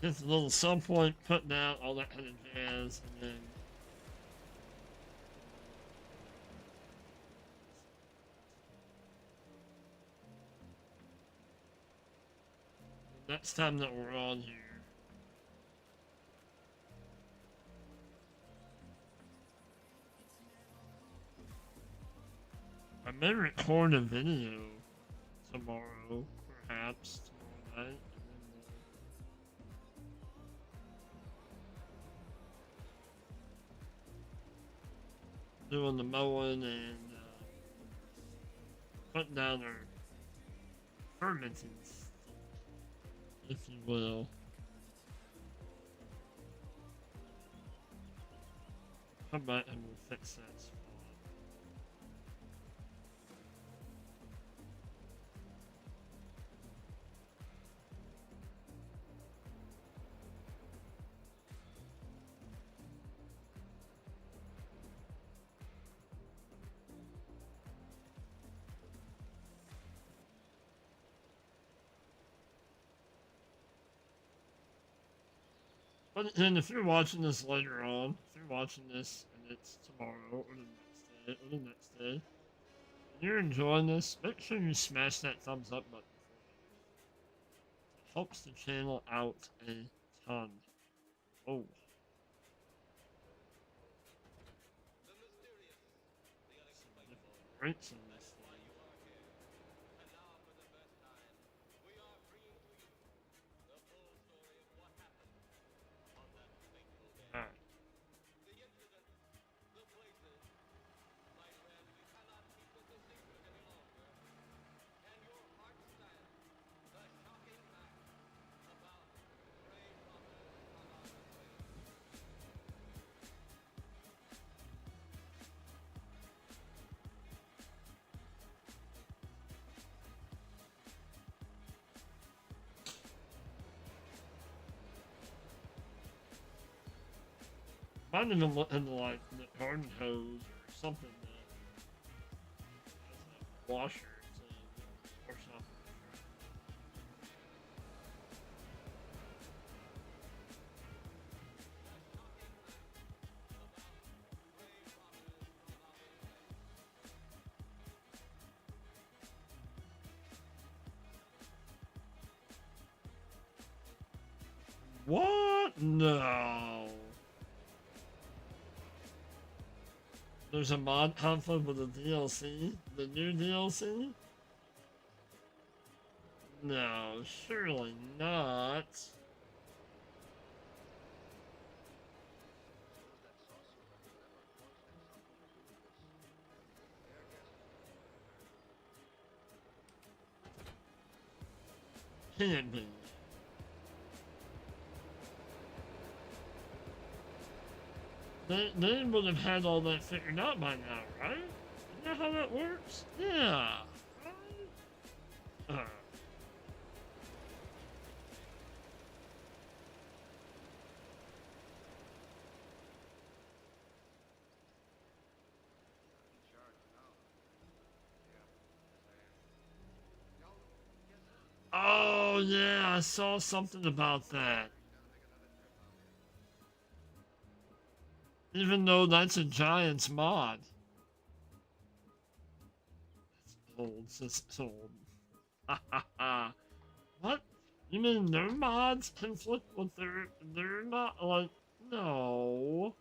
get the little sub point put down, all that kind of jazz, and then next time that we're on here. I may record a video tomorrow, perhaps tomorrow night. Doing the mowing and putting down our fermenting, if you will. Come back and we'll fix that spot. But then if you're watching this later on, if you're watching this and it's tomorrow or the next day or the next day, and you're enjoying this, make sure you smash that thumbs up button for me. It helps the channel out a ton. Oh. Breaks in this thing. Alright. Might even look into like the garden hose or something that has a washer to wash off. What? No. There's a mod conflict with the DLC? The new DLC? No, surely not. Can't be. They would have had all that figured out by now, right? Isn't that how that works? Yeah. Right? Oh, yeah, I saw something about that. Even though that's a Giants mod. It's old, it's old. Ha ha ha. What? You mean their mods conflict with their not like no.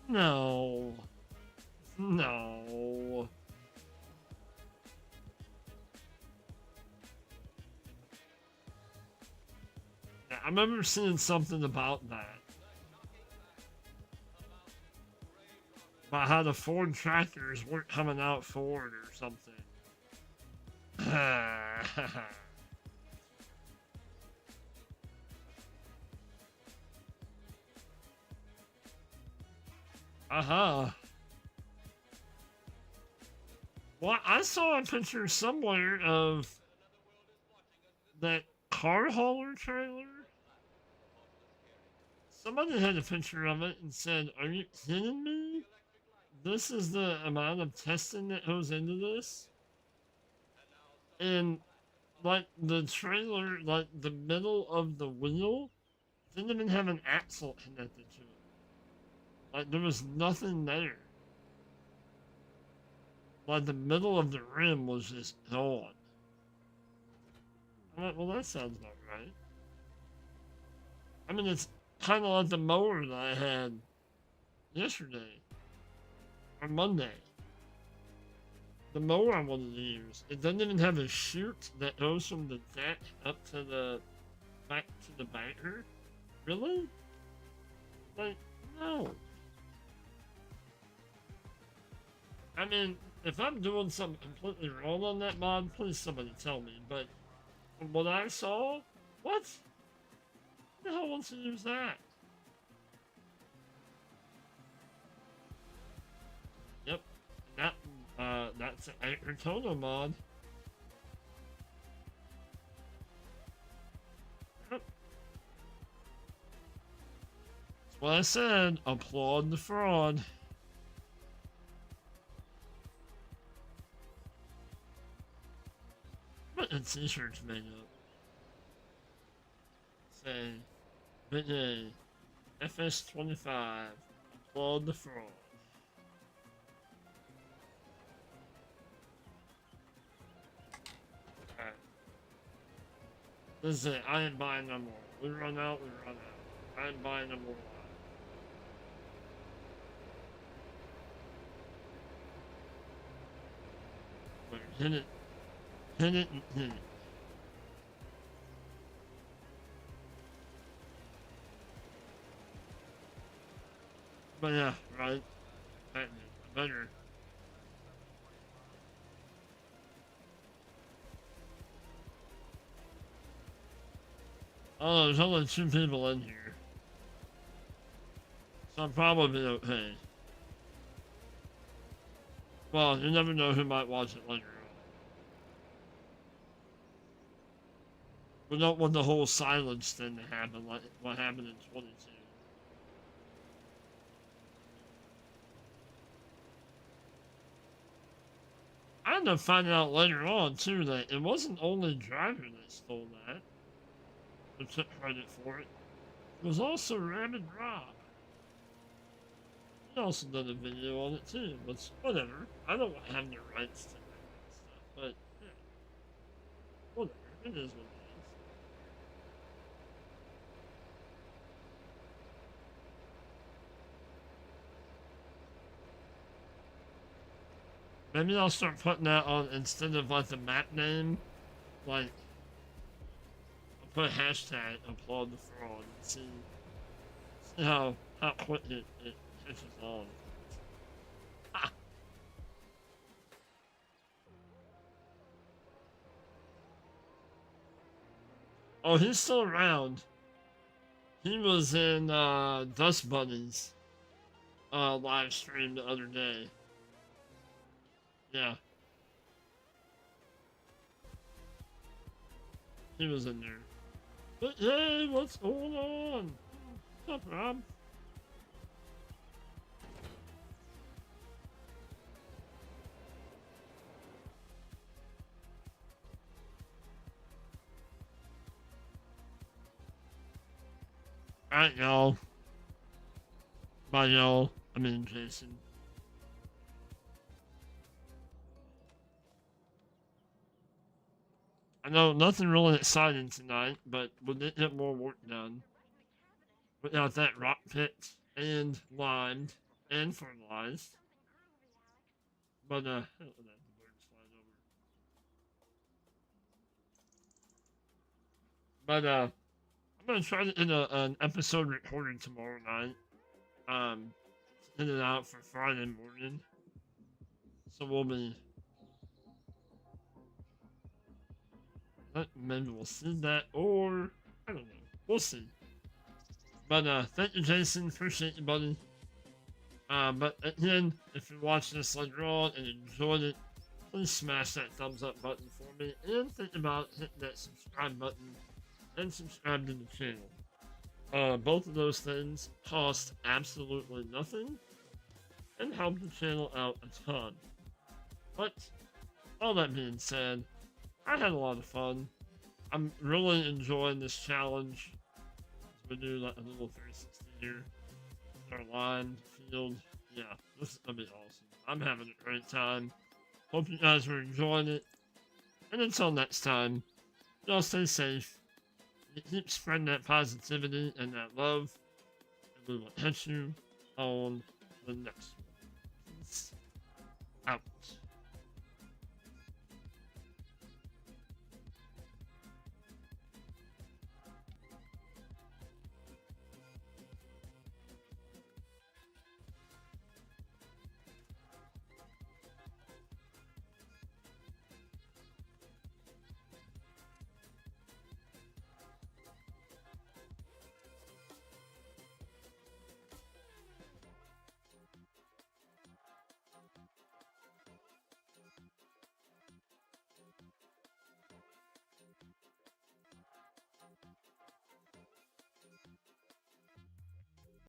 No. No. Yeah, I remember seeing something about that. About how the Ford tractors weren't coming out Ford or something. Uh-huh. Well, I saw a picture somewhere of that car hauler trailer. Somebody had a picture of it and said, "Are you kidding me? This is the amount of testing that goes into this?" And like the trailer, like the middle of the wheel, didn't even have an axle connected to it. Like there was nothing there. Like the middle of the rim was just gone. I'm like, well, that sounds about right. I mean, it's kind of like the mower that I had yesterday or Monday. The mower I wanted to use, it doesn't even have a chute that goes from the deck up to the back to the banker. Really? Like, no. I mean, if I'm doing something completely wrong on that mod, please somebody tell me. But from what I saw, what? Who the hell wants to use that? Yep, that's an Anchor Total mod. Yep. That's what I said. Applaud the fraud. What a t-shirt's made up. Say, but hey, FS25. Applaud the fraud. Alright. This is it. I ain't buying no more. We run out, we run out. I ain't buying no more. Wait, hit it. Hit it and hit it. But yeah, right. Better. Oh, there's only 2 people in here. So I'm probably okay. Well, you never know who might watch it later on. We don't want the whole silence thing to happen like what happened in 22. I ended up finding out later on, too, that it wasn't only Driver that stole that, or took credit for it. It was also Rabid Rob. He also did a video on it, too, but whatever. I don't have the rights to that stuff, but, yeah. Whatever. It is what it is. Maybe I'll start putting that on instead of like the map name. Like, I'll put hashtag applaud the fraud and see how quick it catches on. Oh, he's still around. He was in Dust Bunny's live stream the other day. Yeah. He was in there. But hey, what's going on? What's up, Rob? Alright, y'all. Bye, y'all. I mean, Jason. I know nothing really exciting tonight, but we did get more work done. We got that rock pit and limed and fertilized. But the bird slide over. But I'm gonna try to get an episode recorded tomorrow night. Send it out for Friday morning. So we'll be. Maybe we'll see that, or I don't know. We'll see. But thank you, Jason. Appreciate you, buddy. But again, if you watch this later on and enjoyed it, please smash that thumbs up button for me, and think about hitting that subscribe button and subscribe to the channel. Both of those things cost absolutely nothing and help the channel out a ton. But all that being said, I had a lot of fun. I'm really enjoying this challenge. We do like a little 360 here. Our line, field. Yeah, this is gonna be awesome. I'm having a great time. Hope you guys are enjoying it. And until next time, y'all stay safe. Keep spreading that positivity and that love. And we will catch you on the next one.